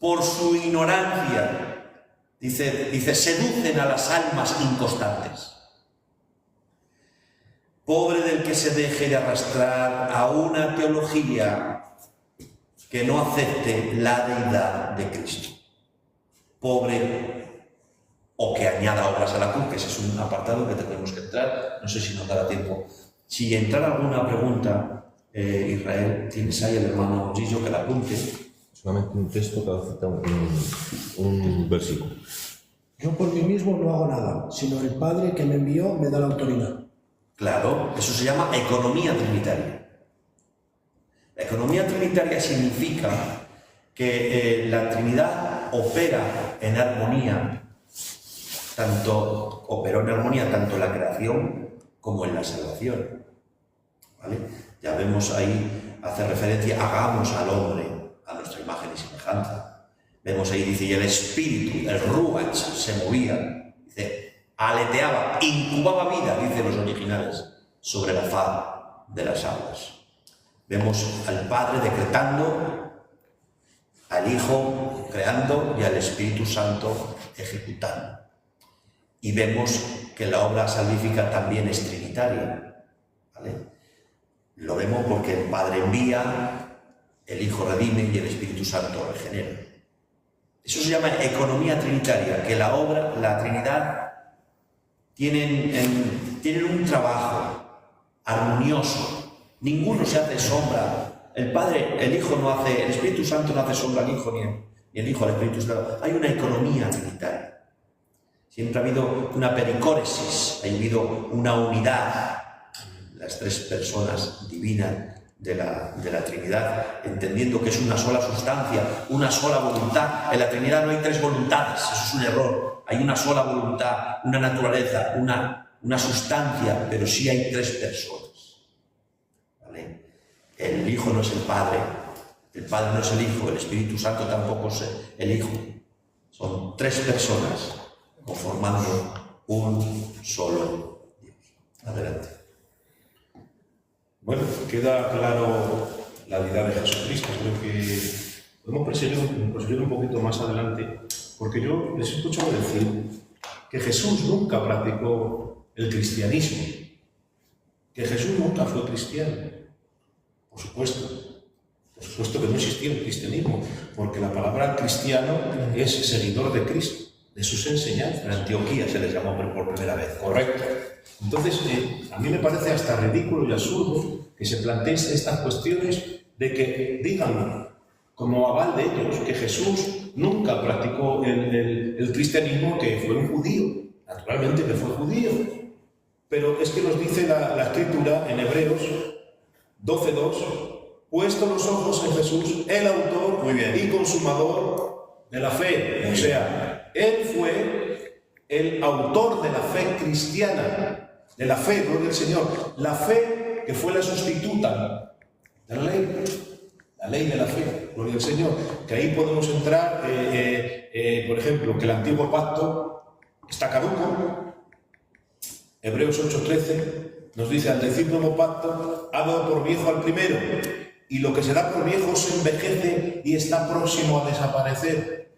Por su ignorancia. Dice, seducen a las almas inconstantes. Pobre del que se deje de arrastrar a una teología que no acepte la deidad de Cristo. Pobre o que añada obras a la cruz, que ese es un apartado que tenemos que entrar. No sé si nos dará tiempo. Si entrara alguna pregunta, Israel, tienes ahí el hermano Gillo que la apunte. Solamente un texto que cita un versículo. Yo por mí mismo no hago nada, sino el Padre que me envió me da la autoridad. Claro, eso se llama economía trinitaria. La economía trinitaria significa que la Trinidad opera en armonía, operó en armonía tanto en la creación como en la salvación. ¿Vale? Ya vemos ahí, hace referencia, hagamos al hombre a nuestra imagen y semejanza. Vemos ahí, dice, y el espíritu, el ruach, se movía, dice, aleteaba, incubaba vida, dicen los originales, sobre la faz de las aguas. Vemos al Padre decretando, al Hijo creando y al Espíritu Santo ejecutando. Y vemos que la obra salvífica también es trinitaria, ¿vale? Lo vemos porque el Padre envía, el Hijo redime y el Espíritu Santo regenera. Eso se llama economía trinitaria, que la obra, la Trinidad, tienen un trabajo armonioso. Ninguno se hace sombra. El Padre, el Hijo no hace, el Espíritu Santo no hace sombra al Hijo ni el Hijo al Espíritu Santo. Hay una economía trinitaria. Siempre ha habido una pericóresis, ha habido una unidad. Las tres personas divinas de la Trinidad, entendiendo que es una sola sustancia, una sola voluntad. En la Trinidad no hay tres voluntades, eso es un error. Hay una sola voluntad, una naturaleza, una una sustancia, pero sí hay tres personas. ¿Vale? El Hijo no es el Padre no es el Hijo, el Espíritu Santo tampoco es el Hijo. Son tres personas conformando un solo Dios. Adelante. Bueno, queda claro la deidad de Jesucristo. Creo que podemos proseguir un poquito más adelante, porque yo les he escuchado decir que Jesús nunca practicó el cristianismo, que Jesús nunca fue cristiano. Por supuesto que no existía el cristianismo, porque la palabra cristiano es seguidor de Cristo, de sus enseñanzas. En Antioquía se les llamó por primera vez. Correcto. Entonces, a mí me parece hasta ridículo y absurdo que se planteen estas cuestiones de que digan, como aval de ellos, que Jesús nunca practicó el cristianismo, que fue un judío. Naturalmente que fue judío. Pero es que nos dice la Escritura en Hebreos 12:2, puesto los ojos en Jesús, el autor y consumador de la fe. O sea, él fue el autor de la fe cristiana, de la fe, gloria al Señor. La fe que fue la sustituta de la ley de la fe, gloria al Señor. Que ahí podemos entrar, por ejemplo, que el antiguo pacto está caduco. Hebreos 8:13 nos dice, al decir nuevo pacto, ha dado por viejo al primero, y lo que se da por viejo se envejece y está próximo a desaparecer.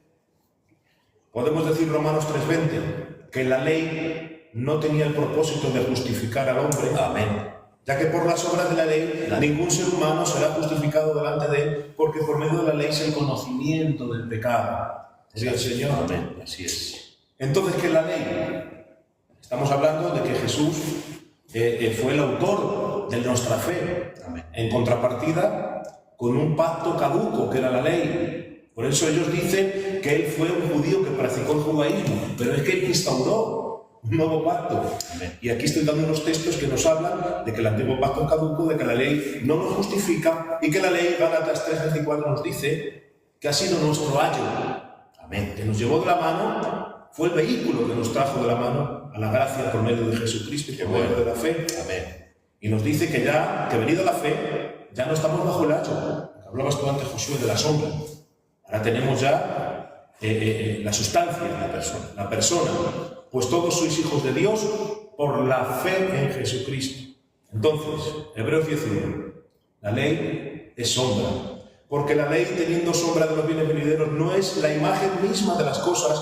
Podemos decir Romanos 3:20, que la ley no tenía el propósito de justificar al hombre. Amén. Ya que por las obras de la ley ningún ser humano será justificado delante de él, porque por medio de la ley es el conocimiento del pecado. ¿Sí, el Señor? Amén. Así es. Entonces, ¿qué es la ley? Estamos hablando de que Jesús fue el autor de nuestra fe. Amén. En contrapartida, con un pacto caduco, que era la ley. Por eso ellos dicen que él fue un judío que practicó el judaísmo, pero es que él instauró un nuevo pacto. Amén. Y aquí estoy dando unos textos que nos hablan de que el antiguo pacto es caduco, de que la ley no nos justifica, y que la ley, Gálatas 3:24, nos dice que ha sido nuestro ayo. Amén. Que nos llevó de la mano, fue el vehículo que nos trajo de la mano a la gracia por medio de Jesucristo y por medio de la fe. Amén. Y nos dice que ya, que venida la fe, ya no estamos bajo el ayo. Hablabas tú antes, Josué, de la sombra. Ahora tenemos ya la sustancia, la persona. Pues todos sois hijos de Dios por la fe en Jesucristo. Entonces, Hebreos 11:1, la ley es sombra, porque la ley, teniendo sombra de los bienes venideros, no es la imagen misma de las cosas,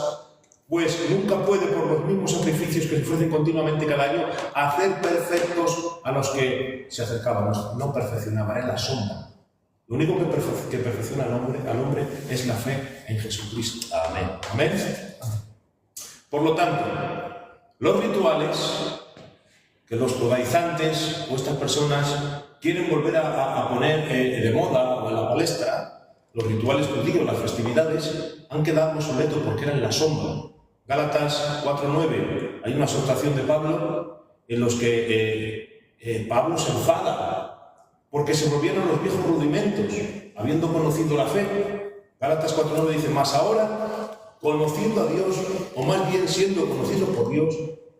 pues nunca puede, por los mismos sacrificios que se ofrecen continuamente cada año, hacer perfectos a los que se acercaban. No perfeccionaba, era la sombra. Lo único que perfecciona al hombre es la fe en Jesucristo. Amén. Amén. Por lo tanto, los rituales que los judaizantes o estas personas quieren volver a poner de moda o en la palestra, los rituales judíos, las festividades, han quedado obsoletos porque eran la sombra. Gálatas 4:9, hay una exhortación de Pablo en los que Pablo se enfada porque se volvieron los viejos rudimentos, habiendo conocido la fe. Gálatas 4:9 dice, mas ahora, conociendo a Dios, o más bien siendo conocidos por Dios,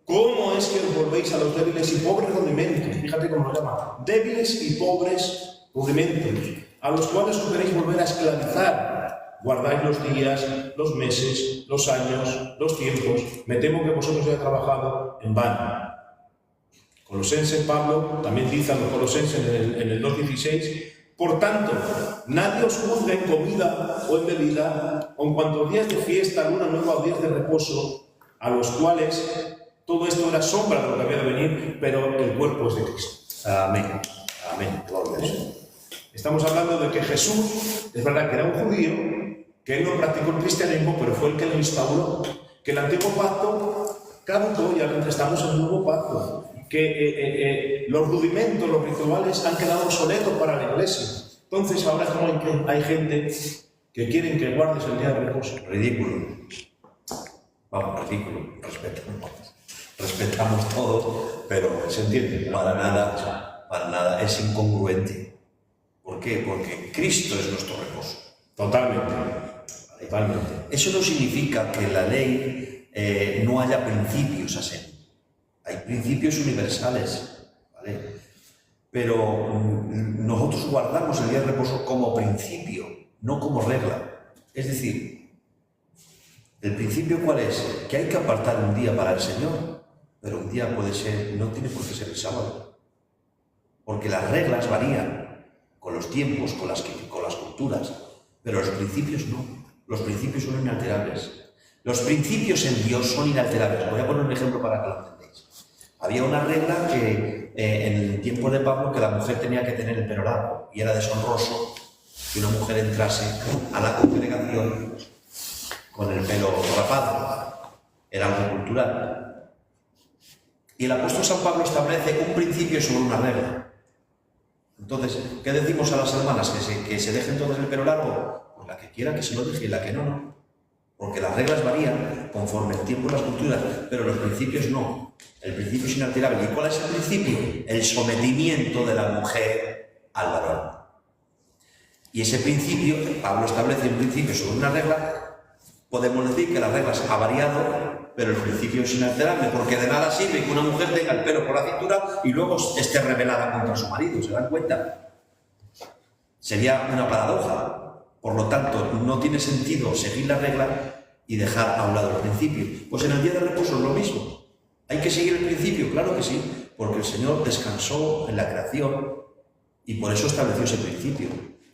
¿cómo es que os volvéis a los débiles y pobres rudimentos? Fíjate cómo lo llama, débiles y pobres rudimentos, a los cuales os queréis volver a esclavizar. Guardáis los días, los meses, los años, los tiempos. Me temo que vosotros hayáis trabajado en vano. Colosenses, Pablo también dice a los colosenses en el 2:16, por tanto, nadie os juzgue en comida o en bebida, o en cuanto a días de fiesta, luna nueva o días de reposo, a los cuales todo esto era sombra de lo que había de venir, pero el cuerpo es de Cristo. Amén. Amén. Gloria a Dios. Estamos hablando de que Jesús, es verdad que era un judío, que él no practicó el cristianismo, pero fue el que lo instauró, que el antiguo pacto caducó y ahora estamos en el nuevo pacto, que los rudimentos, los rituales han quedado obsoletos para la iglesia. Entonces ahora es como que hay gente que quieren que guardes el día de reposo. Ridículo. Vamos, ridículo. Respetamos todo, pero Se entiende. para nada es incongruente. ¿Por qué? Porque Cristo es nuestro reposo. Totalmente. Eso no significa que en la ley no haya principios a seguir. Hay principios universales, ¿vale? Pero nosotros guardamos el día de reposo como principio, no como regla. Es decir, ¿el principio cuál es? Que hay que apartar un día para el Señor, pero un día puede ser, no tiene por qué ser el sábado. Porque las reglas varían con los tiempos, con las culturas, pero los principios no. Los principios son inalterables. Los principios en Dios son inalterables. Voy a poner un ejemplo para que lo entendáis. Había una regla que en el tiempo de Pablo, que la mujer tenía que tener el pelo largo, y era deshonroso que una mujer entrase a la congregación con el pelo rapado. Era algo cultural. Y el apóstol San Pablo establece un principio sobre una regla. Entonces, ¿qué decimos a las hermanas? ¿Que se dejen todas el pelo largo? Pues la que quiera que se lo deje y la que no, no. Porque las reglas varían conforme el tiempo y las culturas, pero los principios no. El principio es inalterable. ¿Y cuál es el principio? El sometimiento de la mujer al varón. Y ese principio, Pablo establece un principio sobre una regla. Podemos decir que las reglas ha variado, pero el principio es inalterable, porque de nada sirve que una mujer tenga el pelo por la cintura y luego esté rebelada contra su marido. ¿Se dan cuenta? Sería una paradoja. Por lo tanto, no tiene sentido seguir la regla y dejar a un lado el principio. Pues en el día de reposo es lo mismo. ¿Hay que seguir el principio? Claro que sí, porque el Señor descansó en la creación y por eso estableció ese principio.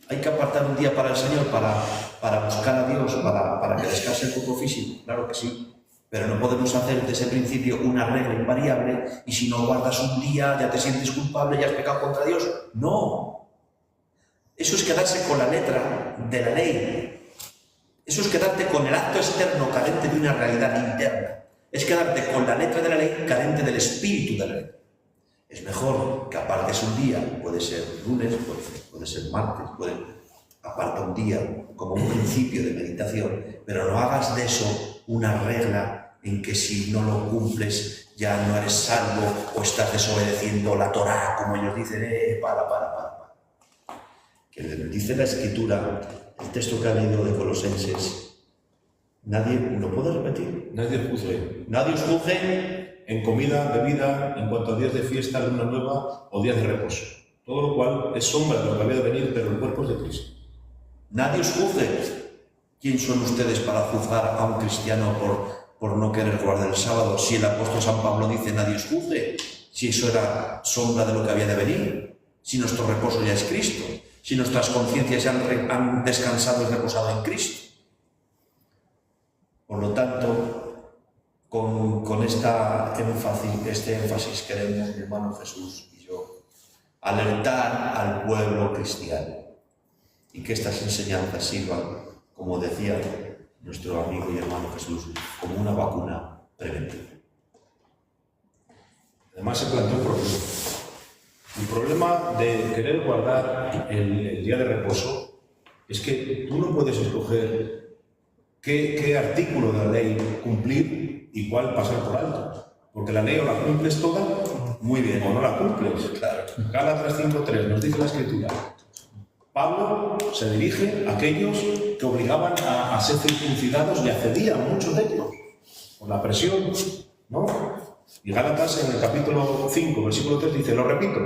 Hay que apartar un día para el Señor, para buscar a Dios, para que descanse el cuerpo físico. Claro que sí. Pero no podemos hacer de ese principio una regla invariable y si no guardas un día ya te sientes culpable, ya has pecado contra Dios. No. Eso es quedarse con la letra de la ley. Eso es quedarte con el acto externo carente de una realidad interna. Es quedarte con la letra de la ley carente del espíritu de la ley. Es mejor que apartes un día, puede ser lunes, puede ser martes, aparta un día como un principio de meditación, pero no hagas de eso una regla en que si no lo cumples ya no eres salvo o estás desobedeciendo la Torá, como ellos dicen, para. Que dice la Escritura, el texto que ha leído de Colosenses, nadie, ¿lo puedo repetir? Nadie juzgue. Nadie os juzgue En comida, bebida, en cuanto a días de fiesta, luna nueva o días de reposo. Todo lo cual es sombra de lo que había de venir, pero el cuerpo es de Cristo. Nadie os juzgue. ¿Quién son ustedes para juzgar a un cristiano por no querer guardar el sábado? Si el apóstol San Pablo dice nadie os juzgue, si eso era sombra de lo que había de venir, si nuestro reposo ya es Cristo, si nuestras conciencias ya han descansado y reposado en Cristo. Por lo tanto, con este énfasis queremos, mi hermano Jesús y yo, alertar al pueblo cristiano y que estas enseñanzas sirvan, como decía nuestro amigo y hermano Jesús, como una vacuna preventiva. Además se planteó un problema. El problema de querer guardar el día de reposo es que tú no puedes escoger qué artículo de la ley cumplir y cuál pasar por alto. Porque la ley o la cumples toda, muy bien, o no la cumples. Claro. Gálatas 5:3 nos dice la Escritura. Pablo se dirige a aquellos que obligaban a ser circuncidados y accedían muchos de ellos por la presión, ¿no? Y Gálatas en el capítulo 5, versículo 3 dice, lo repito,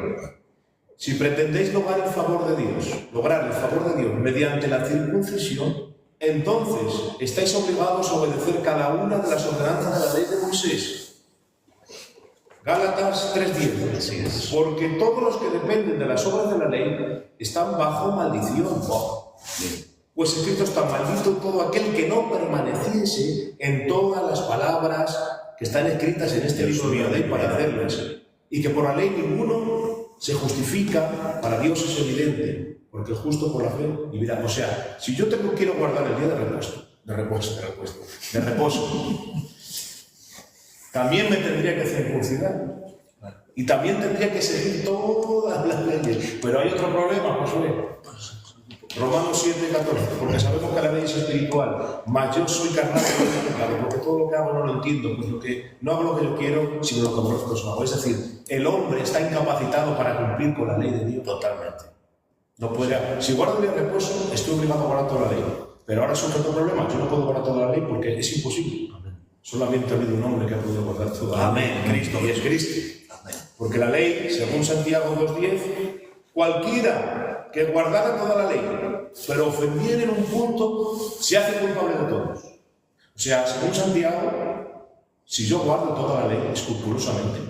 si pretendéis lograr el favor de Dios mediante la circuncisión, entonces estáis obligados a obedecer cada una de las ordenanzas de la ley de Moisés. Gálatas 3:10. Porque todos los que dependen de las obras de la ley están bajo maldición. Pues escrito está, maldito todo aquel que no permaneciese en todas las palabras que están escritas en este libro de la ley para hacerlas. Y que por la ley ninguno se justifica, para Dios es evidente, porque es justo por la fe vivirá. O sea, si yo quiero guardar el día de reposo, también me tendría que circuncidar. Y también tendría que seguir todas las leyes. Pero hay otro problema, Josué. Romanos 7:14, porque sabemos que la ley es espiritual, mas yo soy carnal y pecado, porque todo lo que hago no lo entiendo, pues no hago lo que yo quiero, sino lo que vosotros hago. Es decir, el hombre está incapacitado para cumplir con la ley de Dios totalmente. No puede. Si guardo el día de reposo, estoy obligado a guardar toda la ley. Pero ahora surge otro problema, yo no puedo guardar toda la ley porque es imposible. Solamente ha habido un hombre que ha podido guardar toda la ley. Amén, Cristo. Y es Cristo. Amén. Porque la ley, según Santiago 2:10, cualquiera que guardara toda la ley, pero ofendiera en un punto, se hace culpable de todos. O sea, según Santiago, si yo guardo toda la ley escrupulosamente,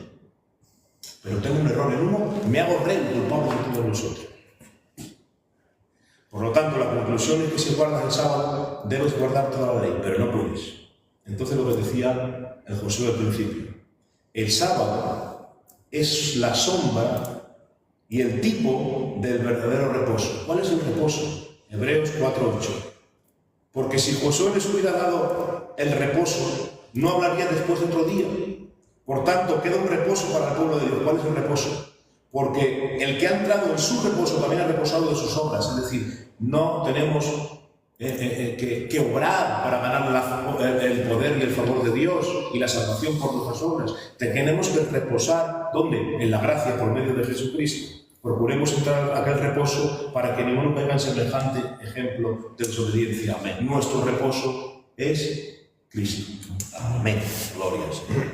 pero tengo un error en uno, me hago rey culpable de todos los otros. Por lo tanto, la conclusión es que si guardas el sábado, debes guardar toda la ley, pero no puedes. Entonces, lo que decía el Josué al principio, el sábado es la sombra y el tipo del verdadero reposo. ¿Cuál es el reposo? Hebreos 4:8. Porque si Josué les hubiera dado el reposo, no hablaría después de otro día. Por tanto, queda un reposo para el pueblo de Dios. ¿Cuál es el reposo? Porque el que ha entrado en su reposo también ha reposado de sus obras. Es decir, no tenemos que obrar para ganar el poder y el favor de Dios y la salvación por nuestras obras. Tenemos que reposar, ¿dónde? En la gracia por medio de Jesucristo. Procuremos entrar a aquel reposo para que ninguno caiga en semejante ejemplo de desobediencia. Amén. Nuestro reposo es Cristo. Amén. Gloria al Señor.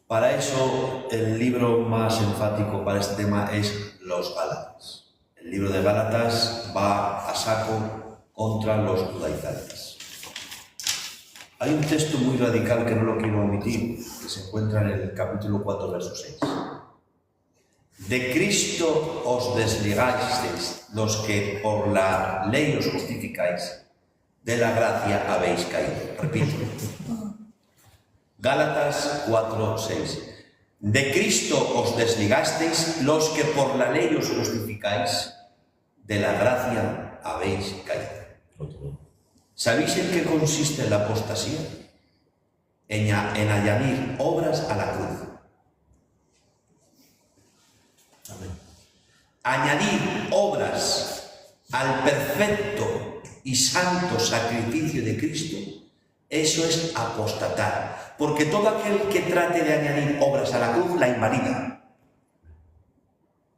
Para eso, el libro más enfático para este tema es los Gálatas. El libro de Gálatas va a saco contra los judaizantes. Hay un texto muy radical que no lo quiero omitir, que se encuentra en el capítulo 4, verso 6. De Cristo os desligasteis los que por la ley os justificáis, de la gracia habéis caído. Repito. Gálatas 4, 6. De Cristo os desligasteis los que por la ley os justificáis, de la gracia habéis caído. ¿Sabéis en qué consiste la apostasía? En añadir obras a la cruz. Amén. Añadir obras al perfecto y santo sacrificio de Cristo, eso es apostatar. Porque todo aquel que trate de añadir obras a la cruz la invalida.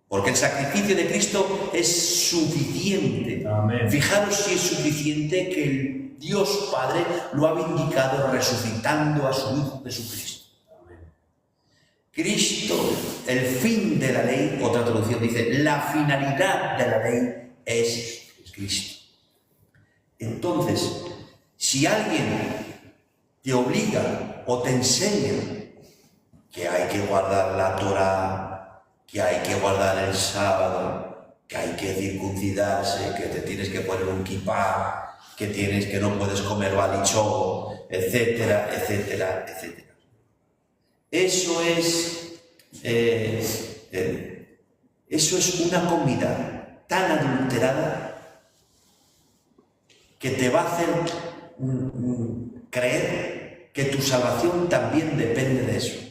Porque el sacrificio de Cristo es suficiente. Amén. Fijaros si es suficiente que el Dios Padre lo ha vindicado resucitando a su Hijo Jesucristo. Amén. Cristo, el fin de la ley, otra traducción dice, la finalidad de la ley es Cristo. Entonces, si alguien te obliga o te enseña que hay que guardar la Torá, que hay que guardar el sábado, que hay que circuncidarse, que te tienes que poner un kipá, que no puedes comer balichó, etcétera, etcétera, etcétera. Eso es una comida tan adulterada que te va a hacer creer que tu salvación también depende de eso.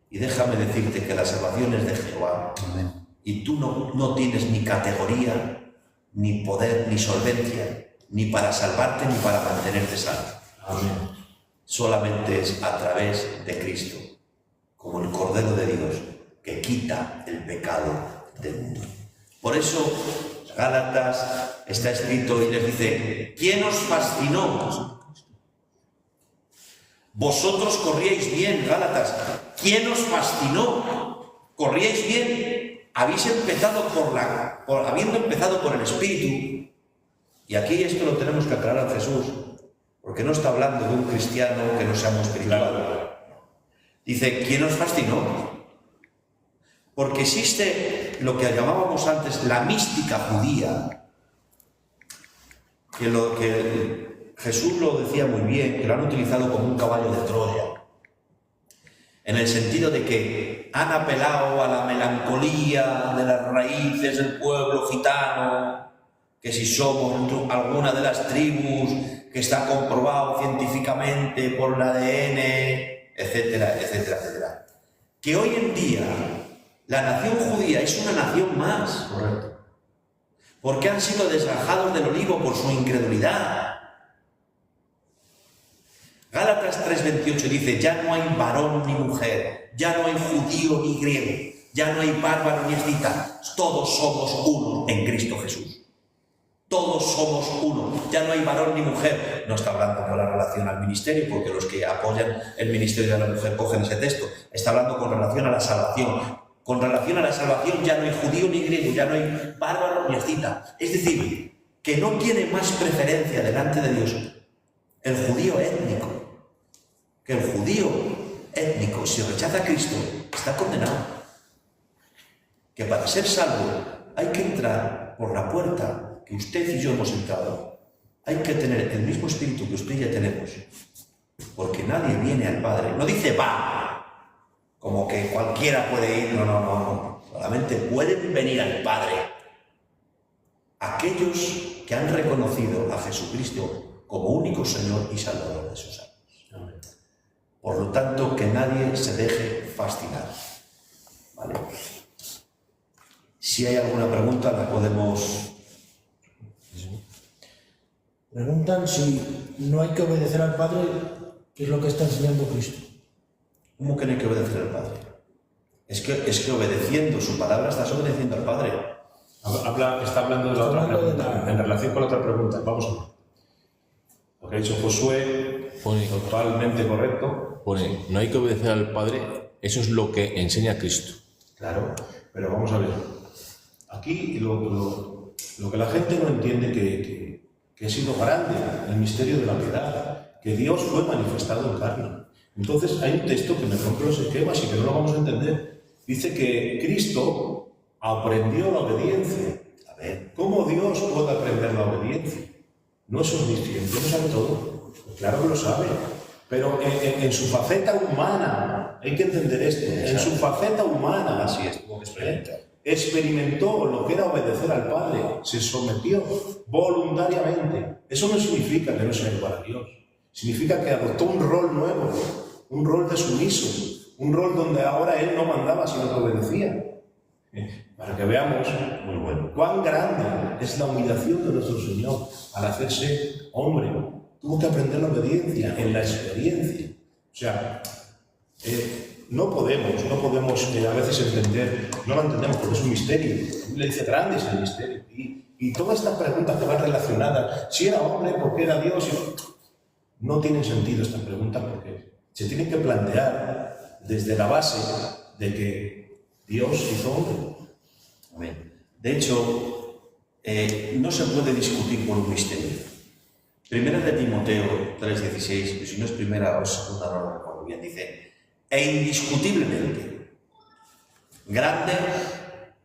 Y déjame decirte que la salvación es de Jehová. Amén. Y tú no tienes ni categoría, ni poder, ni solvencia, ni para salvarte, ni para mantenerte salvo. Amén. Solamente es a través de Cristo, como el Cordero de Dios, que quita el pecado del mundo. Por eso, Gálatas está escrito y les dice, ¿quién os fascinó? Vosotros corríais bien, Gálatas. ¿Quién os fascinó? ¿Corríais bien? Habéis empezado habiendo empezado por el Espíritu. Y aquí esto lo tenemos que aclarar a Jesús, porque no está hablando de un cristiano que no sea muy espiritual. Dice, ¿quién os fascinó? Porque existe lo que llamábamos antes la mística judía, que Jesús lo decía muy bien, que lo han utilizado como un caballo de Troya, en el sentido de que han apelado a la melancolía de las raíces del pueblo gitano, que si somos alguna de las tribus, que está comprobado científicamente por el ADN, etcétera, etcétera, etcétera. Que hoy en día la nación judía es una nación más. Correcto. Porque han sido desgajados del olivo por su incredulidad. Gálatas 3:28 dice, ya no hay varón ni mujer, ya no hay judío ni griego, ya no hay bárbaro ni escita, todos somos uno en Cristo Jesús. Todos somos uno. Ya no hay varón ni mujer. No está hablando con la relación al ministerio, porque los que apoyan el ministerio de la mujer cogen ese texto. Está hablando con relación a la salvación. Con relación a la salvación ya no hay judío ni griego, ya no hay bárbaro ni escita. Es decir, que no tiene más preferencia delante de Dios el judío étnico. Que el judío étnico, si rechaza a Cristo, está condenado. Que para ser salvo hay que entrar por la puerta que usted y yo hemos entrado. Hay que tener el mismo espíritu que usted y yo tenemos. Porque nadie viene al Padre. No dice va, como que cualquiera puede ir. No. Solamente pueden venir al Padre aquellos que han reconocido a Jesucristo como único Señor y Salvador de sus almas. Por lo tanto, que nadie se deje fascinar. ¿Vale? Si hay alguna pregunta, la podemos... Preguntan si no hay que obedecer al Padre, ¿qué es lo que está enseñando Cristo? ¿Cómo que no hay que obedecer al Padre? Es que obedeciendo su palabra estás obedeciendo al Padre. Está hablando de la otra pregunta, en relación con la otra pregunta. Vamos a ver. Lo que ha dicho Josué, totalmente correcto. Pone, no hay que obedecer al Padre, eso es lo que enseña Cristo. Claro, pero vamos a ver. Aquí lo que la gente no entiende que ha sido grande el misterio de la piedad, que Dios fue manifestado en carne. Entonces hay un texto que me rompe los esquemas y que no lo vamos a entender. Dice que Cristo aprendió la obediencia. A ver, ¿cómo Dios puede aprender la obediencia? No es omnisciente, no sabe todo. Claro que lo sabe. Pero en su faceta humana, hay que entender esto, en su faceta humana, así es, tuvo que experimentar. Experimentó lo que era obedecer al Padre, se sometió voluntariamente. Eso no significa que no sea igual a Dios. Significa que adoptó un rol nuevo, un rol de sumiso, un rol donde ahora Él no mandaba, sino que obedecía. Para que veamos, muy bueno, cuán grande es la humillación de nuestro Señor al hacerse hombre. Tuvo que aprender la obediencia en la experiencia. O sea, no podemos a veces entender, no lo entendemos porque es un misterio. La Biblia dice grande es el misterio. Y todas estas preguntas que van relacionadas, si era hombre, ¿por qué era Dios? No tienen sentido estas preguntas porque se tienen que plantear desde la base de que Dios hizo hombre. Amén. De hecho, no se puede discutir por un misterio. Primera de Timoteo 3:16, que si no es primera o segunda, no lo recuerdo bien, dice: e indiscutiblemente grande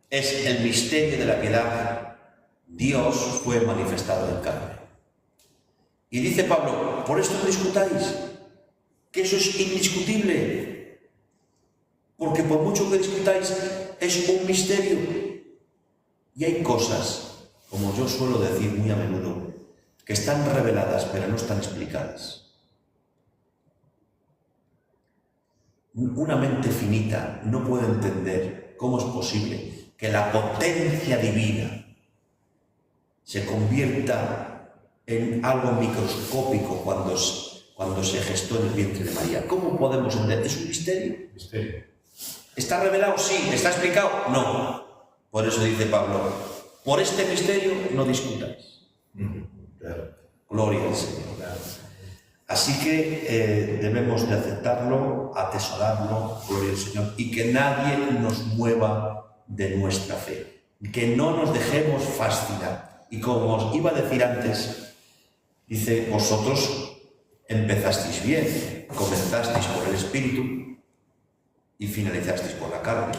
es el misterio de la piedad, Dios fue manifestado en carne. Y dice Pablo, por esto no discutáis, que eso es indiscutible, porque por mucho que discutáis, es un misterio. Y hay cosas, como yo suelo decir muy a menudo, que están reveladas pero no están explicadas. Una mente finita no puede entender cómo es posible que la potencia divina se convierta en algo microscópico cuando se gestó en el vientre de María. ¿Cómo podemos entender? ¿Es un misterio? ¿Está revelado? Sí. ¿Está explicado? No. Por eso dice Pablo, por este misterio no discutáis. Claro. Gloria al Señor. Claro. Así que debemos de aceptarlo, atesorarlo, gloria al Señor, y que nadie nos mueva de nuestra fe. Que no nos dejemos fascinar. Y como os iba a decir antes, dice, vosotros empezasteis bien, comenzasteis por el Espíritu y finalizasteis por la carne.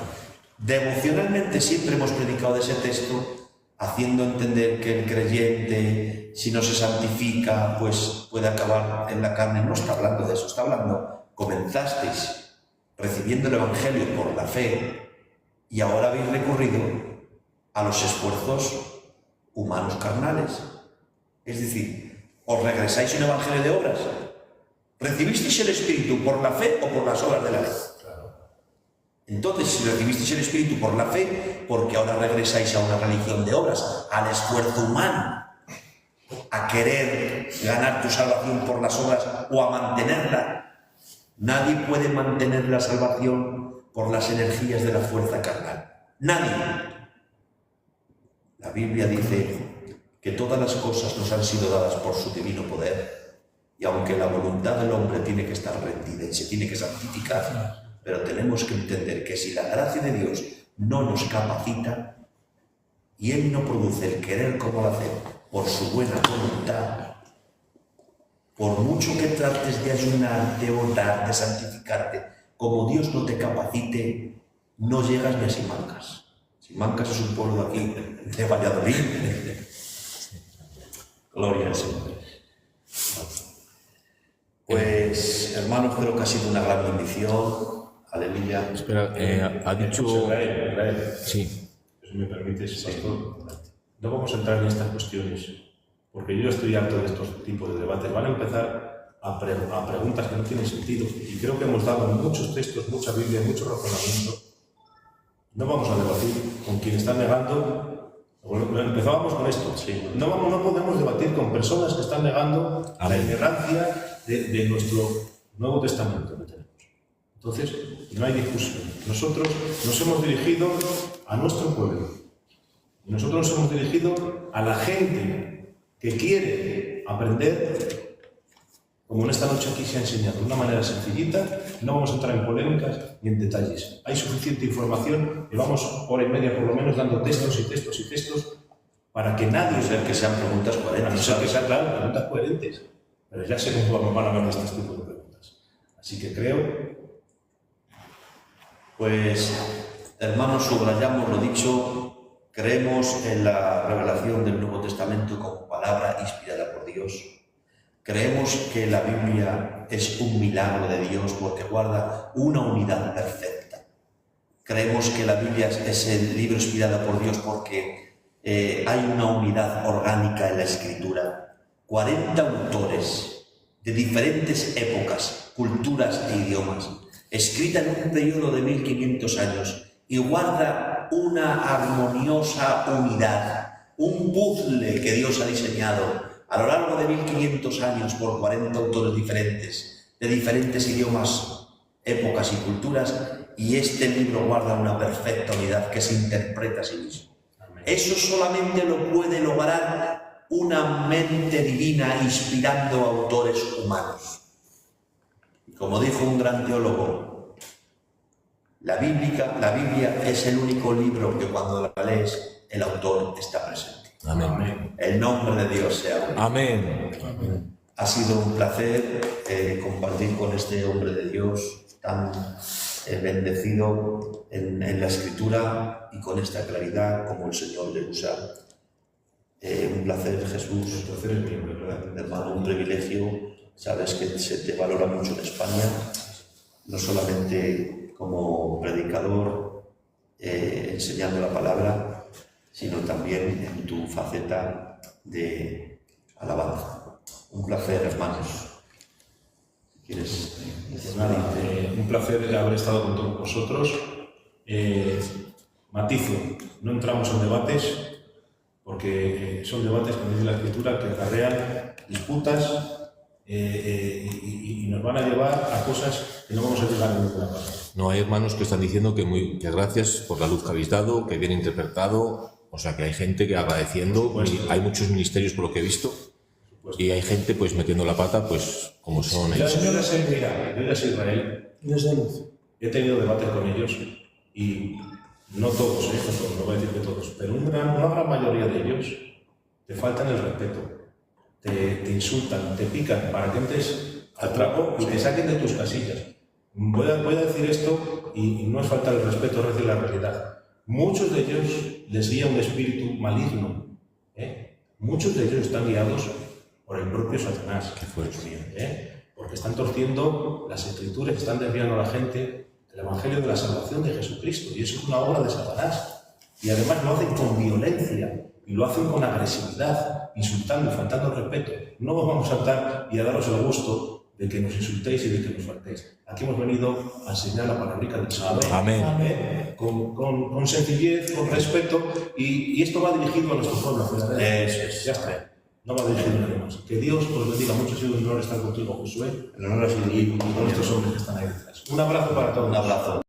Devocionalmente siempre hemos predicado de ese texto, haciendo entender que el creyente, si no se santifica, pues puede acabar en la carne. No está hablando de eso, está hablando, comenzasteis recibiendo el Evangelio por la fe y ahora habéis recurrido a los esfuerzos humanos carnales. Es decir, os regresáis a un Evangelio de obras. ¿Recibisteis el Espíritu por la fe o por las obras de la ley? Entonces, si recibisteis el Espíritu por la fe, porque ahora regresáis a una religión de obras, al esfuerzo humano, a querer ganar tu salvación por las obras o a mantenerla. Nadie puede mantener la salvación por las energías de la fuerza carnal. Nadie. La Biblia dice que todas las cosas nos han sido dadas por su divino poder, y aunque la voluntad del hombre tiene que estar rendida y se tiene que santificar, pero tenemos que entender que si la gracia de Dios no nos capacita y Él no produce el querer como el hacer por su buena voluntad, por mucho que trates de ayunar, de orar, de santificarte, como Dios no te capacite, no llegas ni a Simancas. Simancas es un pueblo de aquí, de Valladolid. Gloria al Señor. Pues, hermanos, creo que ha sido una gran bendición. Aleluya. Espera, ha dicho... Israel, Sí. si me permites, pastor, no vamos a entrar en estas cuestiones, porque yo estoy harto de estos tipos de debates. Van a empezar a preguntas que no tienen sentido, y creo que hemos dado muchos textos, mucha Biblia, mucho razonamiento. No vamos a debatir con quien está negando. Empezábamos con esto. Sí. No podemos debatir con personas que están negando la inerrancia de nuestro Nuevo Testamento que tenemos. Entonces, no hay discusión. Nosotros nos hemos dirigido a nuestro pueblo. Y nosotros nos hemos dirigido a la gente que quiere aprender, como en esta noche aquí se ha enseñado, de una manera sencillita. No vamos a entrar en polémicas ni en detalles. Hay suficiente información. Llevamos hora y media por lo menos dando textos y textos y textos para que nadie... A no ser que sean preguntas coherentes. A no ser que sean, claro, preguntas coherentes. Pero ya sé cómo van a ver estos tipos de preguntas. Así que creo... Pues, hermanos, subrayamos lo dicho, creemos en la revelación del Nuevo Testamento como palabra inspirada por Dios. Creemos que la Biblia es un milagro de Dios porque guarda una unidad perfecta. Creemos que la Biblia es el libro inspirado por Dios porque hay una unidad orgánica en la Escritura. 40 autores de diferentes épocas, culturas e idiomas, escrita en un periodo de 1500 años, y guarda una armoniosa unidad, un puzzle que Dios ha diseñado a lo largo de 1500 años por 40 autores diferentes, de diferentes idiomas, épocas y culturas, y este libro guarda una perfecta unidad que se interpreta a sí mismo. Amén. Eso solamente lo puede lograr una mente divina inspirando a autores humanos. Como dijo un gran teólogo, la Biblia es el único libro que cuando la lees, el autor está presente. Amén. El nombre de Dios sea bendito. Amén. Ha sido un placer compartir con este hombre de Dios tan bendecido en la Escritura y con esta claridad como el Señor le usa. Un placer, Jesús. El placer es mío, ¿verdad? Hermano, un privilegio. Sabes que se te valora mucho en España, no solamente como predicador enseñando la palabra, sino también en tu faceta de alabanza. Un placer, hermanos. ¿Quieres decir nada? Un placer haber estado con todos vosotros. Matizo, no entramos en debates, porque son debates, como dice la Escritura, que acarrean disputas y nos van a llevar a cosas que no vamos a llegar a ninguna parte. No, hay hermanos que están diciendo que gracias por la luz que habéis dado, que bien interpretado. O sea, que hay gente que agradeciendo, hay muchos ministerios por lo que he visto, y hay gente pues metiendo la pata, pues como son ellos. Yo ya sé Israel, Desde luz. he tenido debates con ellos, y no todos, no voy a decir que todos, pero una gran mayoría de ellos te faltan el respeto, te insultan, te pican para que entres al trapo y te saquen de tus casillas. Voy a decir esto y no es faltar el respeto, es decir la realidad. Muchos de ellos les guía un espíritu maligno. Muchos de ellos están guiados por el propio Satanás. Qué fuerte. Porque están torciendo las Escrituras, están desviando a la gente del Evangelio de la salvación de Jesucristo. Y eso es una obra de Satanás. Y además lo hacen con violencia y lo hacen con agresividad, insultando y faltando el respeto. No vamos a saltar y a daros el gusto de que nos insultéis y de que nos faltéis. Aquí hemos venido a enseñar la palabrica del Señor. Amén. Con sencillez, con respeto, y esto va dirigido a nuestro pueblo. Eso es. Ya está. No va dirigido a nadie más. Que Dios os bendiga mucho. Ha sido un honor estar contigo, Josué. El honor ha sido Y con estos hombres que están ahí detrás. Un abrazo para todos. Un abrazo.